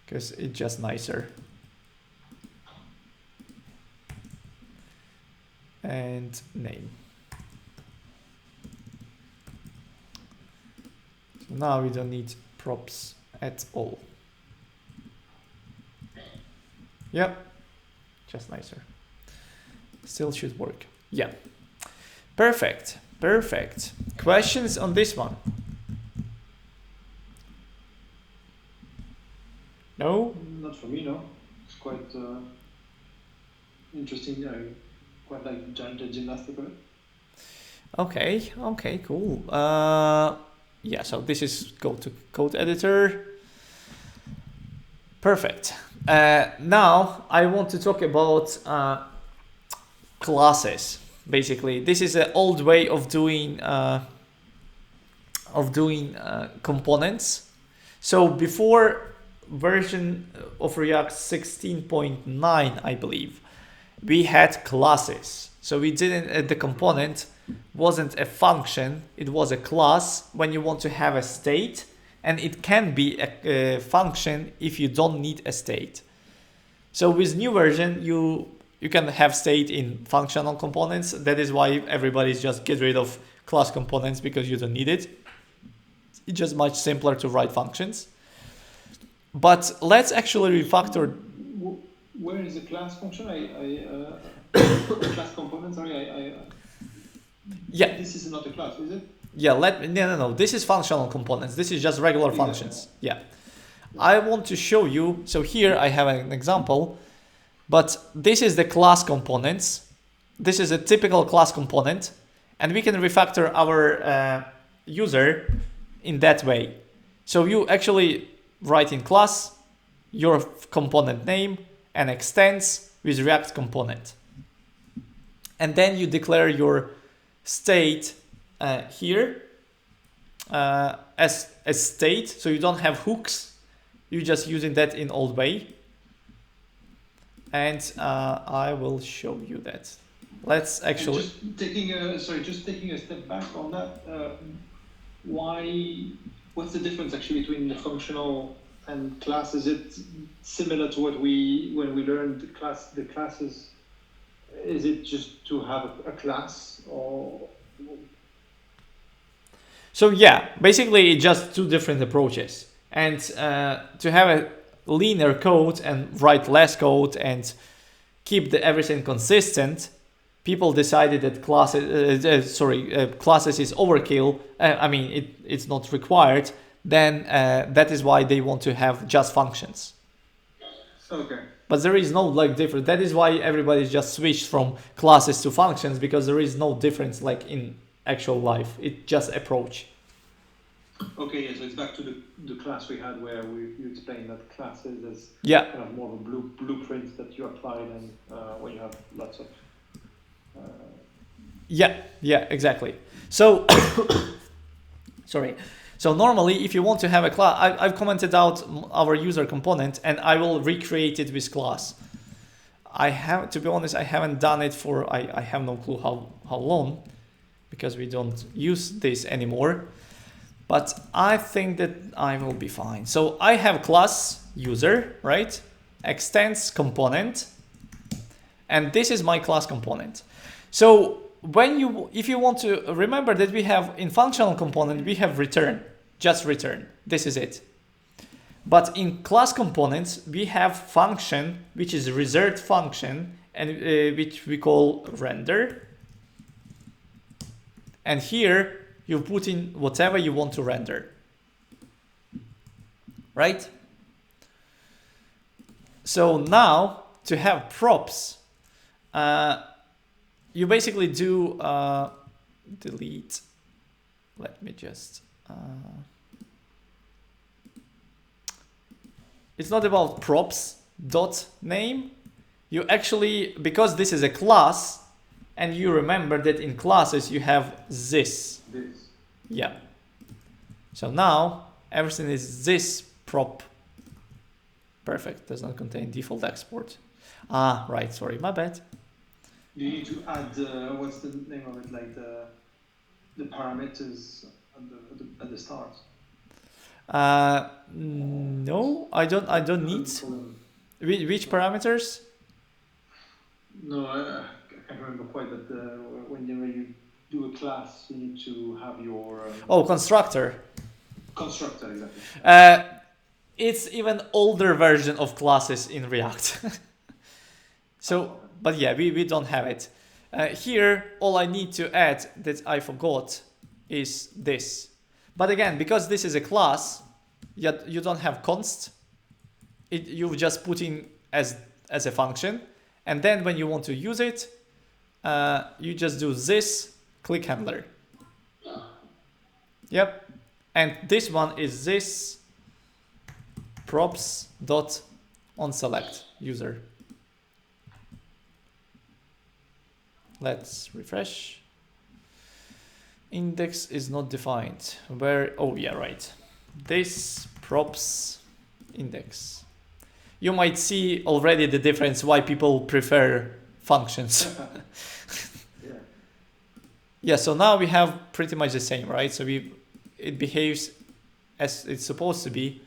Speaker 1: because it's just nicer. And name. So now we don't need props at all. Yep, just nicer. Still should work. Yeah, perfect. Perfect. Questions on this one? No?
Speaker 5: Not for me, no. It's quite interesting. Quite like the gymnastic.
Speaker 1: Okay, okay, cool. Yeah, so this is go to code editor. Perfect. Now I want to talk about classes. Basically, this is an old way of doing of doing components. So before version of React 16.9, I believe, we had classes. So we didn't, the component wasn't a function, it was a class when you want to have a state, and it can be a function if you don't need a state. So with new version, you can have state in functional components. That is why everybody's just get rid of class components, because you don't need it. It's just much simpler to write functions. But let's actually refactor.
Speaker 5: Where is the class function? Class component. Sorry,
Speaker 1: yeah.
Speaker 5: This is not a class, is it?
Speaker 1: Yeah. No. This is functional components. This is just regular functions. Yeah. I want to show you. So here I have an example, but this is the class components. This is a typical class component, and we can refactor our user in that way. So you actually write in class your component name and extends with React component. And then you declare your state here as a state. So you don't have hooks. You're just using that in old way. And I will show you that. Let's actually...
Speaker 5: Just taking a step back on that. What's the difference actually between the functional and class? Is it similar to when we learned the classes? Is it just to have a class, or?
Speaker 1: So yeah, basically just two different approaches. And to have a linear code and write less code and keep everything consistent, people decided that classes is overkill. I mean, it's not required. Then that is why they want to have just functions.
Speaker 5: Okay.
Speaker 1: But there is no like difference. That is why everybody's just switched from classes to functions, because there is no difference like in actual life. It's just approach.
Speaker 5: Okay, yeah, so it's back to the class we had where you explained that classes as
Speaker 1: kind
Speaker 5: of more of a blueprint that you apply then when you have lots of...
Speaker 1: Yeah, exactly. So, sorry. So normally, if you want to have a class, I've commented out our user component, and I will recreate it with class. To be honest, I haven't done it for, I have no clue how long, because we don't use this anymore. But I think that I will be fine. So I have class user, right? Extends component, and this is my class component. So if you want to remember that we have in functional component, we have return, just return. This is it. But in class components, we have function, which is result function, and which we call render. And here you put in whatever you want to render, right? So now to have props, you basically do delete. Let me just. It's not about props dot name. You actually, because this is a class, and you remember that in classes you have this. Yeah. So now everything is this prop. Perfect. Does not contain default export. Ah, right. Sorry, my bad.
Speaker 5: Do you need to add what's the name of it? Like the parameters at the start.
Speaker 1: No, I don't need. Which parameters?
Speaker 5: No, I can't remember quite. But when you do a class, you need to have your
Speaker 1: constructor.
Speaker 5: Constructor, exactly.
Speaker 1: It's even older version of classes in React. So, but yeah, we don't have it. Here, all I need to add that I forgot is this. But again, because this is a class, yet you don't have const. You just put in as a function, and then when you want to use it, you just do this click handler. Yep, and this one is this props dot on select user. Let's refresh. Index is not defined. Where? Oh yeah, right. This props index. You might see already the difference why people prefer functions.
Speaker 5: Yeah.
Speaker 1: Yeah, so now we have pretty much the same, right? So it behaves as it's supposed to be.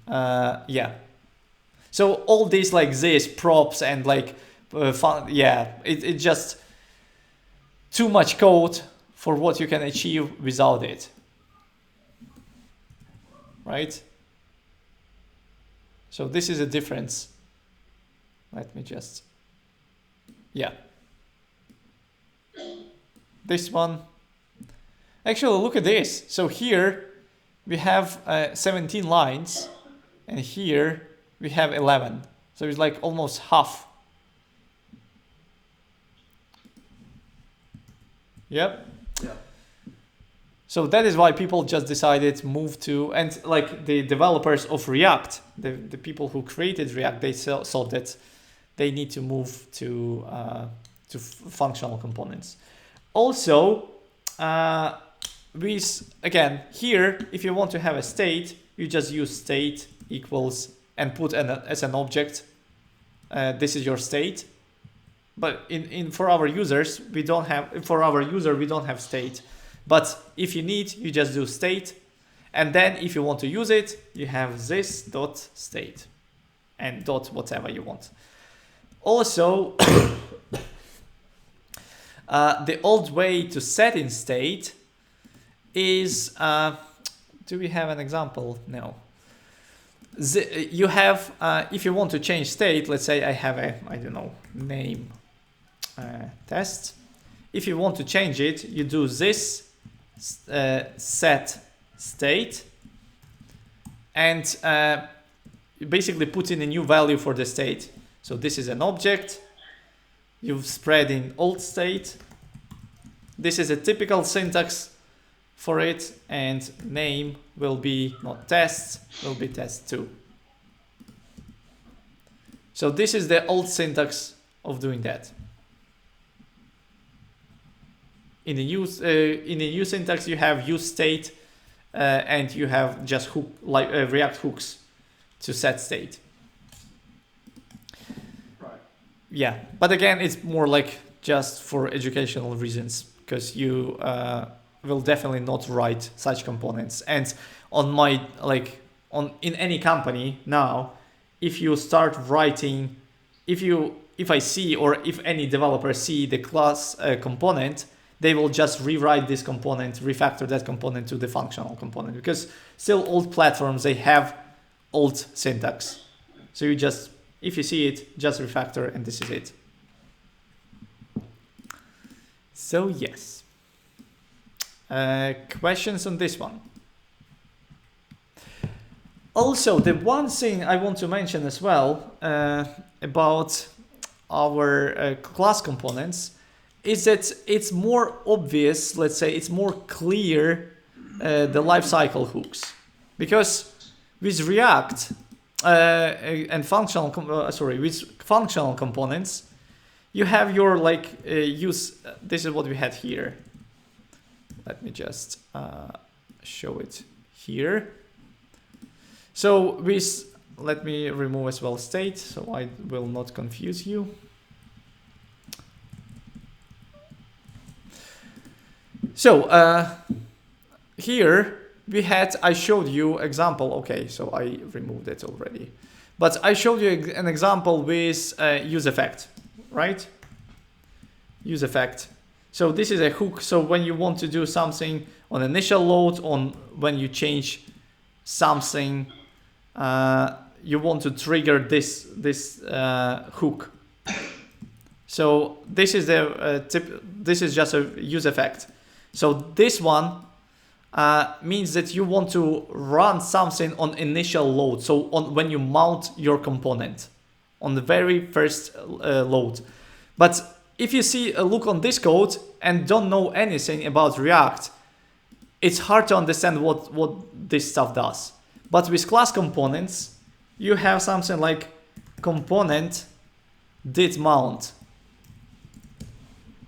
Speaker 1: Yeah. So all these like this props and like yeah, it just too much code for what you can achieve without it, right? So this is a difference. Let me just, yeah. This one, actually look at this. So here we have 17 lines and here we have 11. So it's like almost half. Yep.
Speaker 5: Yeah.
Speaker 1: So that is why people just decided to move to, and like the developers of React, the people who created React, they saw that they need to move to functional components. Also, again here, if you want to have a state, you just use state equals and put as an object. This is your state. But for our users, we don't have state. But if you need, you just do state. And then if you want to use it, you have this dot state and dot whatever you want. Also, the old way to set in state is, do we have an example? No. You have, if you want to change state, let's say I have a, I don't know, name test. If you want to change it, you do this set state and you basically put in a new value for the state. So this is an object. You've spread in old state. This is a typical syntax for it, and name will be not test, will be test2. So this is the old syntax of doing that. In the new syntax, you have use state, and you have just React hooks to set state.
Speaker 5: Right.
Speaker 1: Yeah, but again, it's more like just for educational reasons, because you will definitely not write such components. And on my in any company now, if you start writing, if I see or if any developer see the class component, they will just rewrite this component, refactor that component to the functional component, because still old platforms, they have old syntax. So you just, if you see it, just refactor and this is it. So yes. Questions on this one? Also, the one thing I want to mention as well about our class components is that it's more obvious, let's say it's more clear, the lifecycle hooks. Because with React and with functional components, you have your use, this is what we had here. Let me just show it here. So let me remove as well state, so I will not confuse you. So here I showed you example. Okay, so I removed it already, but I showed you an example with use effect, right? Use effect. So this is a hook. So when you want to do something on initial load, when you change something, you want to trigger this hook. So this is the this is just a use effect. So this one means that you want to run something on initial load. So when you mount your component on the very first load. But if you see a look on this code and don't know anything about React, it's hard to understand what this stuff does. But with class components, you have something like component did mount.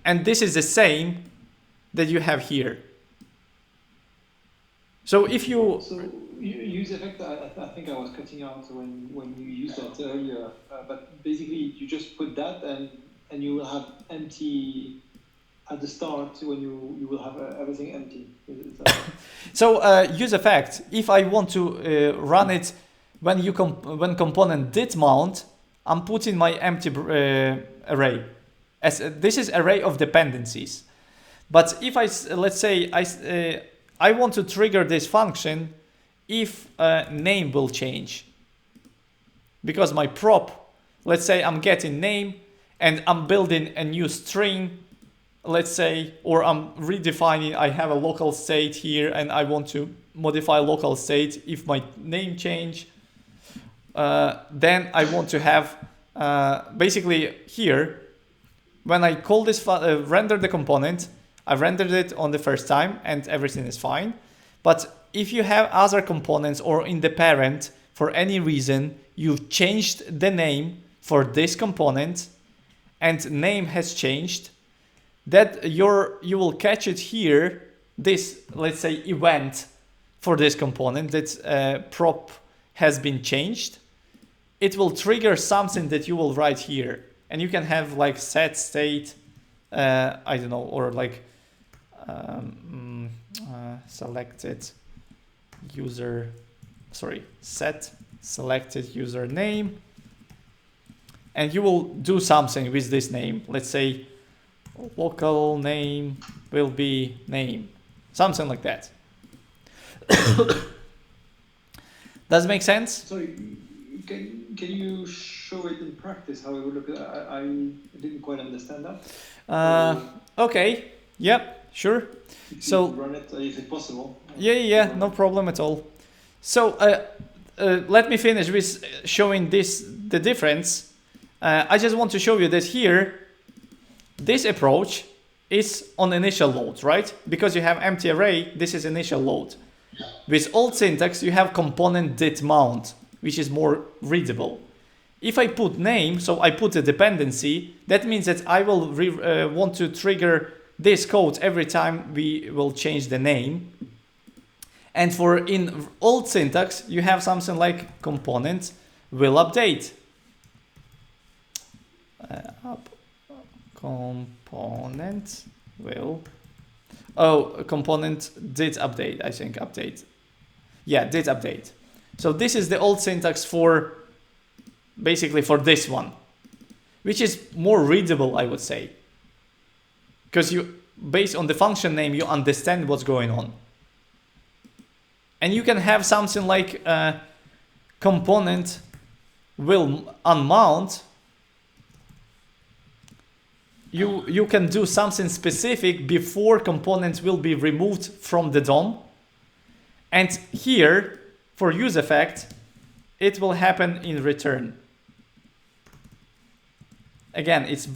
Speaker 1: And this is the same that you have here. So if you...
Speaker 5: So use effect, I think I was cutting out when you used that earlier, but basically you just put that and you will have empty at the start when you will have everything empty.
Speaker 1: So use effect, if I want to run it when component did mount, I'm putting my empty array. As this is array of dependencies. But if let's say I want to trigger this function if name will change. Because my prop, let's say I'm getting name and I'm building a new string, let's say, or I'm redefining, I have a local state here and I want to modify local state if my name change. Then I want to have basically here, when I call this render the component, I rendered it on the first time and everything is fine. But if you have other components or in the parent, for any reason, you've changed the name for this component and name has changed, that you will catch it here, this, let's say, event for this component that prop has been changed. It will trigger something that you will write here. And you can have like set state, I don't know, or like selected user, sorry, set selected username. And you will do something with this name. Let's say local name will be name, something like that. Does it make sense?
Speaker 5: Sorry, can you show it in practice how it would look? I didn't quite understand that.
Speaker 1: Okay, yep, sure. So
Speaker 5: run it if it's possible.
Speaker 1: Yeah, no problem at all. So let me finish with showing the difference. I just want to show you that here, this approach is on initial load, right? Because you have empty array, this is initial load. With old syntax, you have component did mount, which is more readable. If I put name, so I put a dependency, that means that I will want to trigger this code every time we will change the name. And for in old syntax, you have something like component will update. Component will, component did update, I think update. Yeah, did update. So this is the old syntax for basically for this one, which is more readable, I would say. Because you, based on the function name, you understand what's going on. And you can have something like component will unmount. You can do something specific before components will be removed from the DOM. And here, for use effect, it will happen in return. Again, it's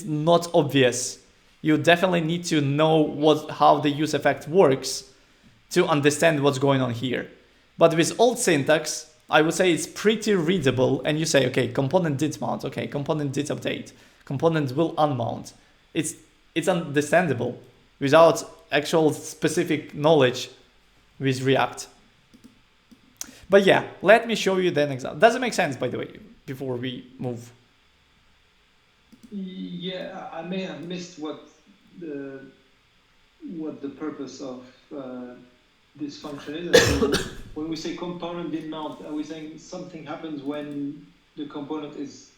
Speaker 1: not obvious. You definitely need to know how the use effect works to understand what's going on here. But with old syntax, I would say it's pretty readable, and you say, okay, component did mount, okay, component did update, component will unmount. It's understandable without actual specific knowledge with React. But yeah, let me show you then example. Does it make sense, by the way, before we move?
Speaker 5: Yeah, I may have missed what the purpose of this function is. When we say component did mount, are we saying something happens when the component is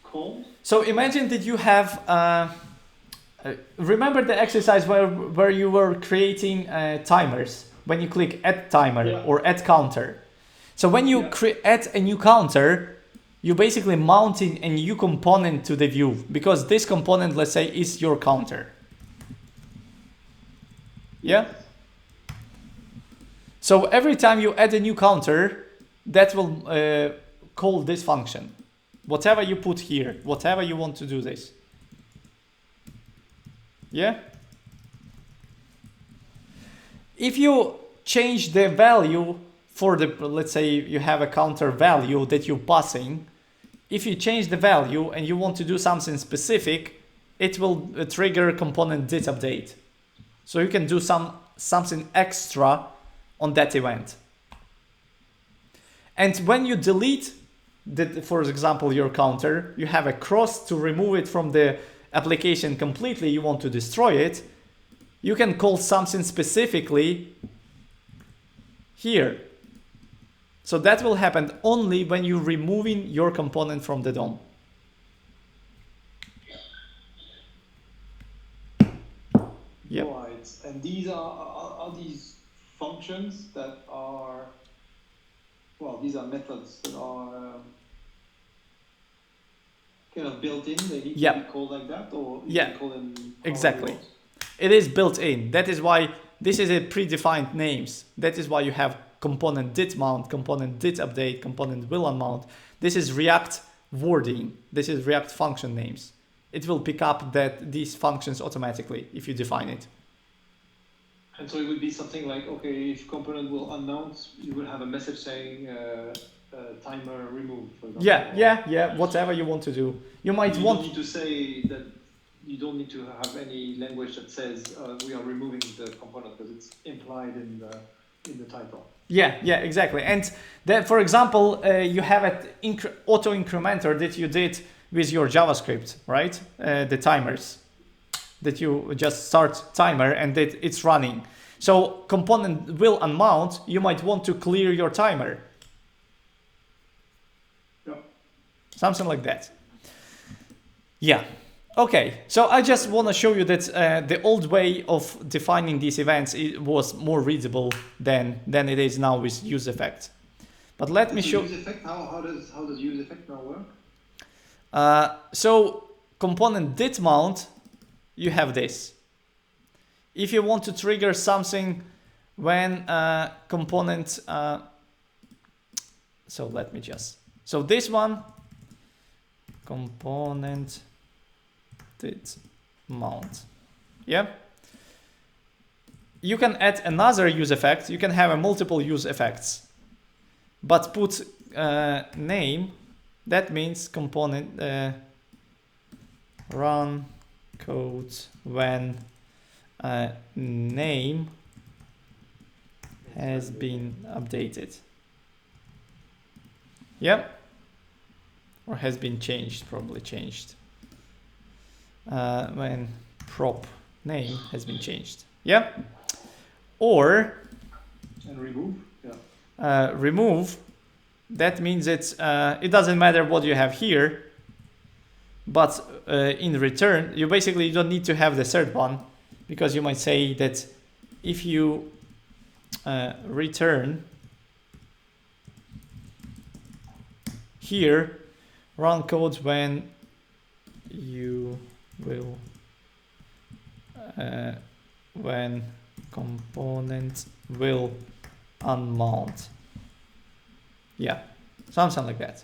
Speaker 5: called?
Speaker 1: So imagine that you have, remember the exercise where you were creating timers, when you click add timer or add counter. So when you add a new counter, you're basically mounting a new component to the view, because this component, let's say, is your counter. Yeah? So every time you add a new counter, that will call this function. Whatever you put here, whatever you want to do this. Yeah? If you change the value for the, let's say you have a counter value that you're passing, if you change the value and you want to do something specific, it will trigger component did update. So you can do something extra on that event. And when you delete, for example, your counter, you have a cross to remove it from the application completely, you want to destroy it, you can call something specifically here. So that will happen only when you're removing your component from the DOM. Yep.
Speaker 5: Right. And these are these functions that are, well, these are methods that are kind of built in. They need to be called like that, or you can call them
Speaker 1: exactly. It is built in. That is why this is a predefined names. That is why you have component did mount, component did update, component will unmount. This is React wording. This is React function names. It will pick up these functions automatically if you define it.
Speaker 5: And so it would be something like, okay, if component will unmount, you will have a message saying timer remove, for example.
Speaker 1: Yeah, whatever you want to do. You don't
Speaker 5: need to say that. You don't need to have any language that says we are removing the component, because it's implied in the title.
Speaker 1: Yeah, exactly. And then, for example, you have an auto incrementer that you did with your JavaScript, right? The timers that you just start timer and that it's running. So component will unmount. You might want to clear your timer.
Speaker 5: Yeah.
Speaker 1: Something like that. Yeah. Okay, so I just want to show you that the old way of defining these events was more readable than it is now with use effect. But let me show.
Speaker 5: Use effect. How does use effect now work?
Speaker 1: So component did mount, you have this. If you want to trigger something when component, so let me just. So this one, component did mount. Yeah. You can add another use effect. You can have a multiple use effects, but put name. That means component run code when name has been updated. Yep. Or has been changed, probably changed. When prop name has been changed. Yeah. Or
Speaker 5: and remove.
Speaker 1: Yeah. Remove. That means it doesn't matter what you have here, but in return, you don't need to have the third one, because you might say that if you return here, run code when you will when component will unmount. Yeah, something like that.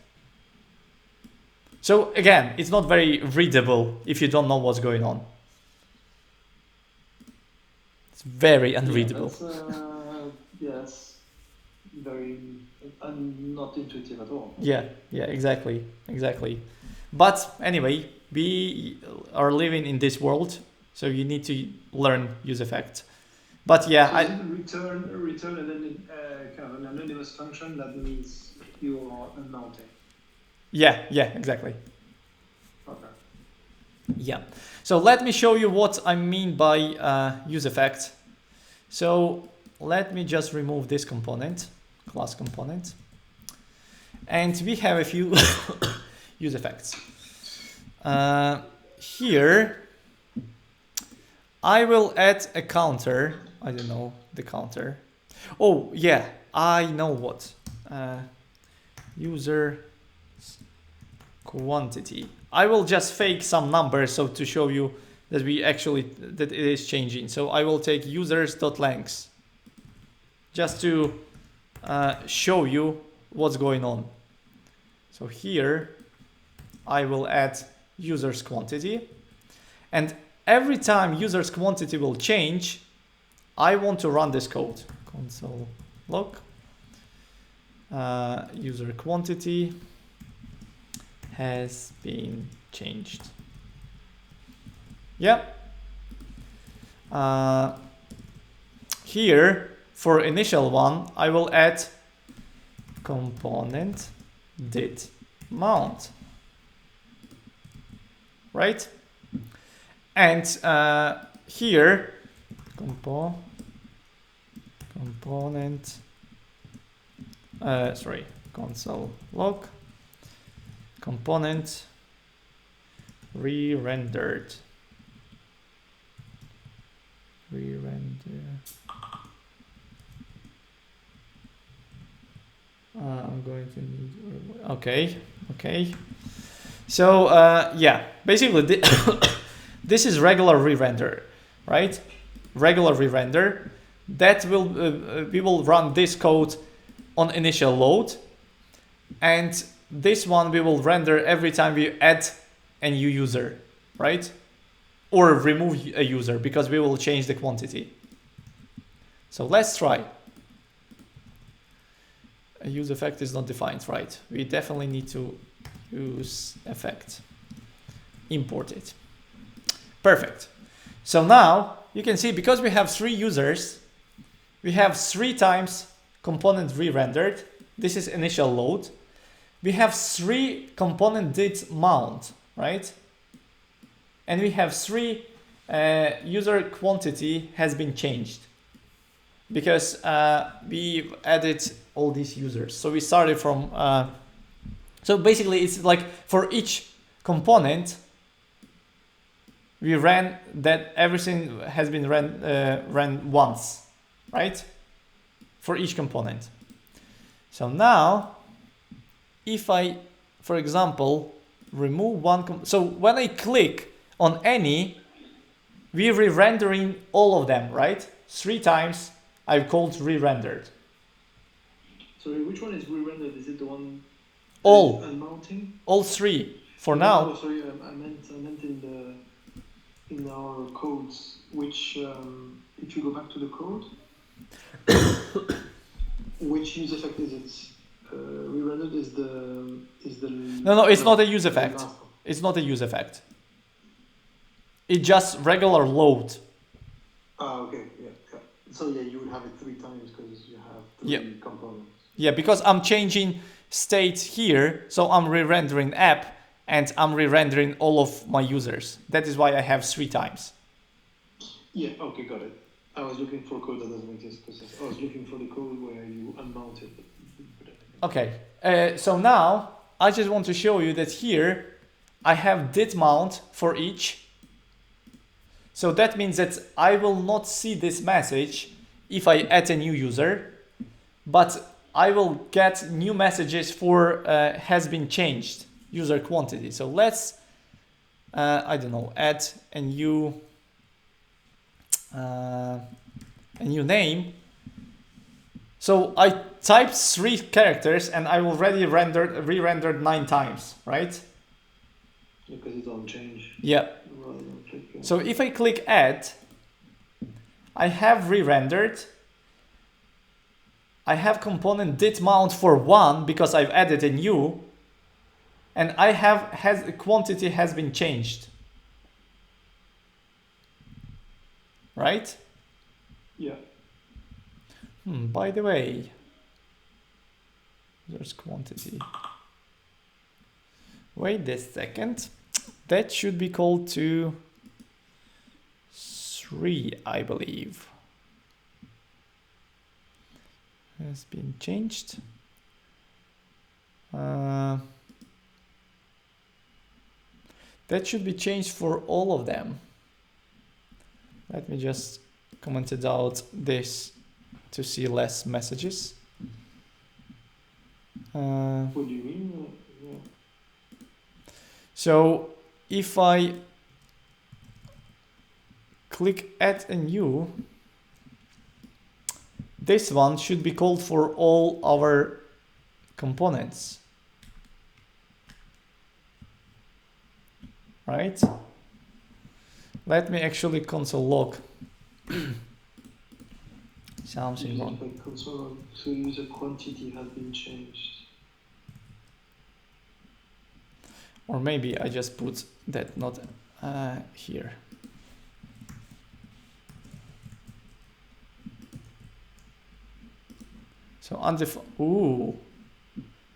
Speaker 1: So again, it's not very readable if you don't know what's going on. It's very unreadable.
Speaker 5: Yes, very not intuitive at all.
Speaker 1: Yeah, exactly. But anyway, we are living in this world, so you need to learn use effect. But yeah,
Speaker 5: so return and then kind of an anonymous function that means you are unmounting.
Speaker 1: Yeah, exactly.
Speaker 5: Okay.
Speaker 1: Yeah. So let me show you what I mean by use effect. So let me just remove this component, class component, and we have a few use effects. Here, I will add a counter. I don't know the counter. Oh yeah, I know what. User quantity. I will just fake some numbers so to show you that that it is changing. So I will take users.length just to show you what's going on. So here I will add users quantity, and every time users quantity will change, I want to run this code. Console log user quantity has been changed. Yeah. Here, for initial one, I will add component did mount, right? And here, component, console log, component re-rendered. I'm going to need, okay. So yeah, basically this is regular re-render, right? Regular re-render. That will we will run this code on initial load, and this one we will render every time we add a new user, right? Or remove a user, because we will change the quantity. So let's try. A use effect is not defined, right? We definitely need to use effect. Import it. Perfect. So now you can see, because we have 3 users, we have 3 times component re-rendered. This is initial load. We have 3 component did mount, right? And we have 3 user quantity has been changed, because we added all these users. So we started from, so basically it's like for each component, we ran that everything has been ran once, right? For each component. So now, if I, for example, remove one, so when I click on any, we're re-rendering all of them, right? 3 times I've called re-rendered.
Speaker 5: Sorry, which one is re-rendered? Is it the one
Speaker 1: all
Speaker 5: unmounting?
Speaker 1: All 3 for
Speaker 5: no,
Speaker 1: now.
Speaker 5: No, sorry, I meant in our codes. Which if you go back to the code, which use effect is it? Re-rendered is the
Speaker 1: No, it's not a use effect. It's not a use effect. It's just regular load.
Speaker 5: Okay, yeah. So yeah, you would have it 3 times because you have 3 components.
Speaker 1: Yeah, because I'm changing state here, so I'm re-rendering app and I'm re-rendering all of my users. That is why I have 3 times.
Speaker 5: Yeah, okay, got it. I was looking for code that doesn't exist, because I was looking for the code where you unmount it.
Speaker 1: Okay, so now I just want to show you that here I have did mount for each. So that means that I will not see this message if I add a new user, but I will get new messages for has been changed user quantity. So let's, I don't know, add a new name. So I typed 3 characters and I already re-rendered 9 times, right?
Speaker 5: Because it's on change.
Speaker 1: Yeah. So if I click add, I have re-rendered. I have component did mount for 1 because I've added a new, and I have quantity has been changed. Right?
Speaker 5: Yeah.
Speaker 1: By the way, there's quantity. Wait a second. That should be called to 3, I believe. Has been changed. That should be changed for all of them. Let me just comment it out this to see less messages.
Speaker 5: What do you mean? Yeah.
Speaker 1: So if I click add a new, this one should be called for all our components, right? Let me actually console log something wrong.
Speaker 5: Console log, so user quantity has been changed.
Speaker 1: Or maybe I just put that not here. So ooh,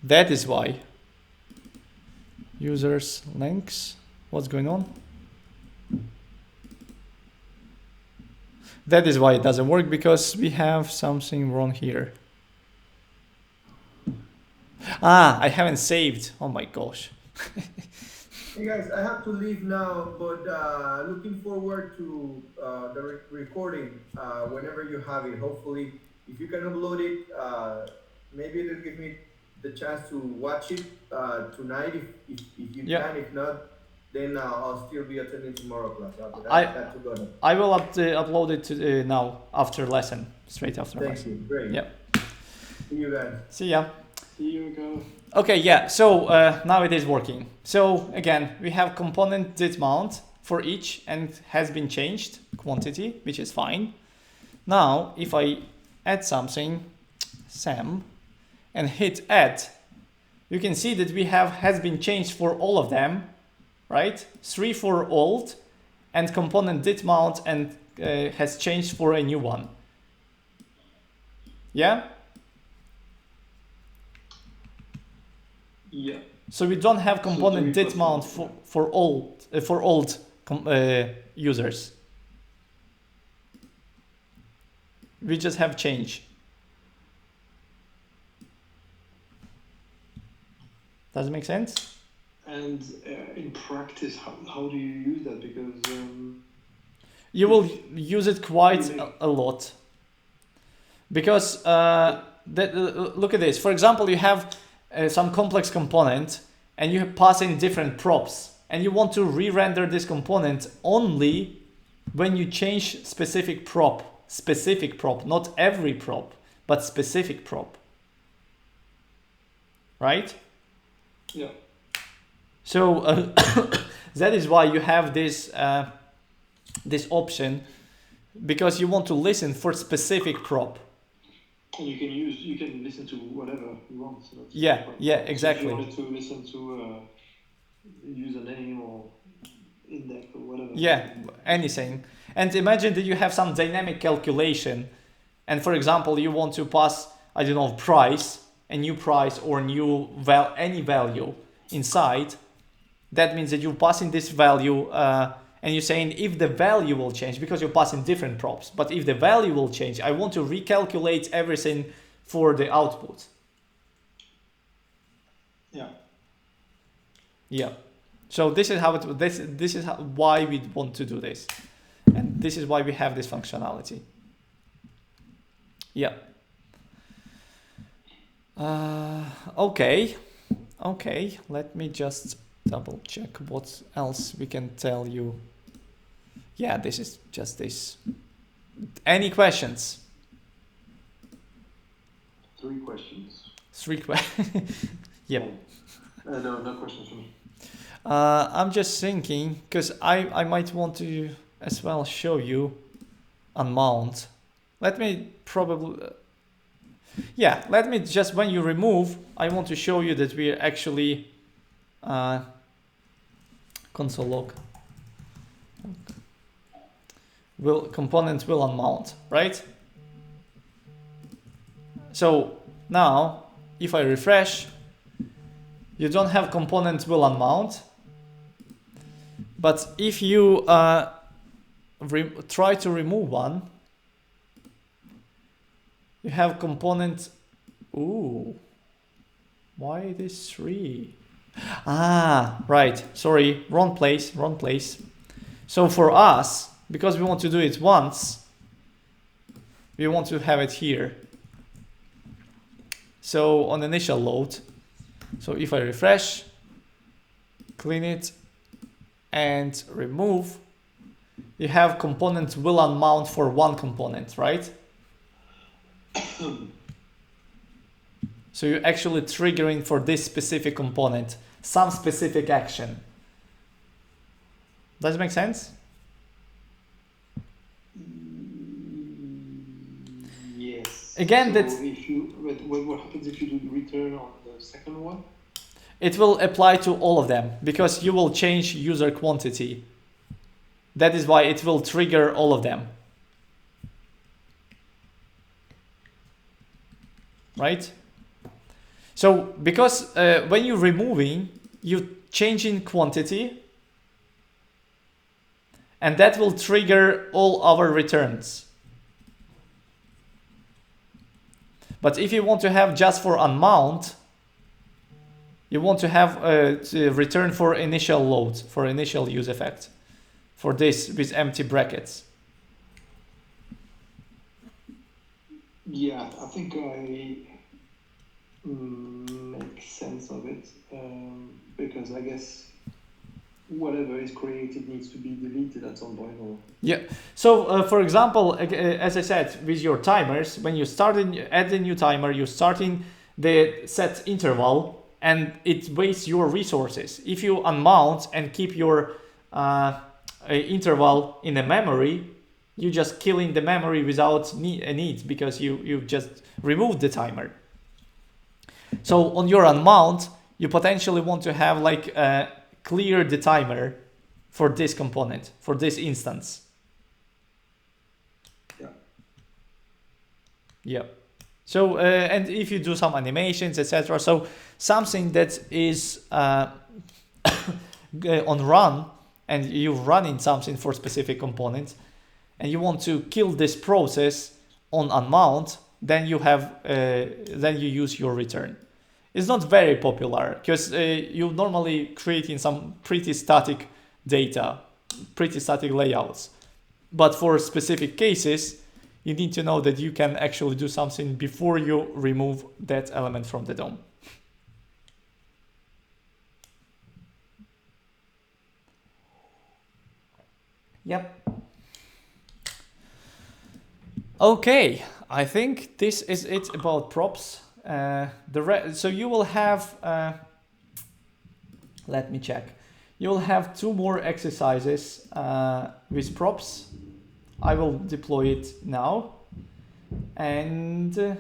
Speaker 1: that is why. Users links. What's going on? That is why it doesn't work, because we have something wrong here. Ah, I haven't saved. Oh my gosh.
Speaker 6: Hey guys, I have to leave now, but looking forward to the recording whenever you have it. Hopefully, if you can upload it, maybe it'll give me the chance to watch it tonight if you can. If not, then I'll still be attending tomorrow class.
Speaker 1: I will upload it to, now after lesson, straight after lesson.
Speaker 6: Thank you. Great.
Speaker 1: Yeah.
Speaker 6: See you guys.
Speaker 1: See ya.
Speaker 5: See you guys.
Speaker 1: Okay, yeah, so now it is working. So again, we have component did mount for each and has been changed quantity, which is fine. Now, if I add something, Sam, and hit add, you can see that we have has been changed for all of them, right? 3 for old, and component did mount and has changed for a new one. Yeah?
Speaker 5: Yeah.
Speaker 1: So we don't have component did mount for old users. We just have change. Does it make sense?
Speaker 5: And in practice, how do you use that? Because
Speaker 1: you will use it quite a lot. Because look at this. For example, you have some complex component and you pass in different props and you want to re-render this component only when you change specific prop, not every prop, but specific prop, right?
Speaker 5: Yeah.
Speaker 1: So that is why you have this this option, because you want to listen for specific prop.
Speaker 5: And you can listen to whatever you want. So
Speaker 1: yeah, exactly.
Speaker 5: So if you wanted to listen to username or index or whatever.
Speaker 1: Yeah, anything. And imagine that you have some dynamic calculation, and for example, you want to pass, I don't know, price, a new price or new any value inside. That means that you're passing this value and you're saying if the value will change, because you're passing different props, but if the value will change, I want to recalculate everything for the output.
Speaker 5: Yeah.
Speaker 1: Yeah. So this is how this is why we want to do this, and this is why we have this functionality. Yeah. Okay. Let me just double check what else we can tell you. Yeah, this is just this. Any questions?
Speaker 5: 3 questions.
Speaker 1: 3 questions. Yep.
Speaker 5: No questions for me.
Speaker 1: I'm just thinking, because I might want to as well show you unmount. Let me probably, yeah, let me just, when you remove, I want to show you that we are actually console log. Component will unmount, right? So now, if I refresh, you don't have component will unmount. But if you try to remove one, you have component. Ooh, why it is 3? Ah, right. Sorry, wrong place. So for us, because we want to do it once, we want to have it here. So on initial load. So if I refresh, clean it, and remove, you have component will unmount for one component, right? So you're actually triggering for this specific component some specific action. Does it make sense?
Speaker 5: Yes.
Speaker 1: Again,
Speaker 5: so
Speaker 1: that's
Speaker 5: if you, what happens if you do return on the second one?
Speaker 1: It will apply to all of them because you will change user quantity. That is why it will trigger all of them. right? So because when you're removing, you change in quantity, and that will trigger all our returns. But if you want to have just for unmount, you want to have to return for initial load, for initial use effect, for this with empty brackets.
Speaker 5: Yeah, I think I make sense of it, because I guess whatever is created needs to be deleted at some point. Or
Speaker 1: yeah. So for example, as I said, with your timers, when you start add a new timer, you're starting the set interval, and it wastes your resources. If you unmount and keep your interval in a memory, you just killing the memory without a need, because you just removed the timer. So on your unmount, you potentially want to have like clear the timer for this component, for this instance.
Speaker 5: yeah.
Speaker 1: Yeah. So and if you do some animations, etc. So something that is on run, and you're running something for specific component, and you want to kill this process on unmount, then you have then you use your return. It's not very popular because you normally creating some pretty static data, pretty static layouts. But for specific cases, you need to know that you can actually do something before you remove that element from the DOM. Yep. Okay, I think this is it about props. So you will have, let me check. You will have 2 more exercises with props. I will deploy it now. And 3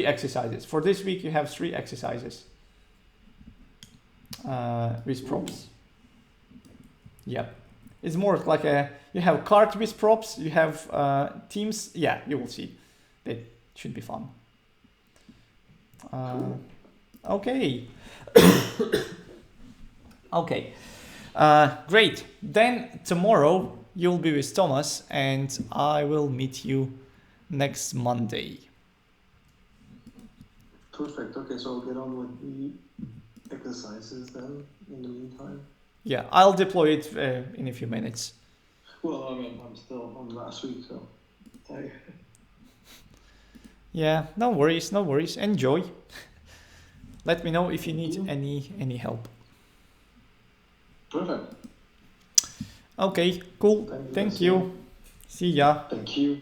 Speaker 1: exercises. For this week, you have 3 exercises with props. Yeah. It's more like you have cart with props, you have teams. Yeah, you will see. It should be fun. Okay. Okay. Great. Then tomorrow you'll be with Thomas, and I will meet you next Monday.
Speaker 5: Perfect. Okay, so I'll get on with the exercises then in the meantime.
Speaker 1: Yeah, I'll deploy it in a few minutes.
Speaker 5: Well, I mean, I'm still on last week, so
Speaker 1: Yeah, no worries, no worries. Enjoy. Let me know if you need any help.
Speaker 5: Perfect.
Speaker 1: Okay, cool. Thank you. See ya.
Speaker 5: Thank you.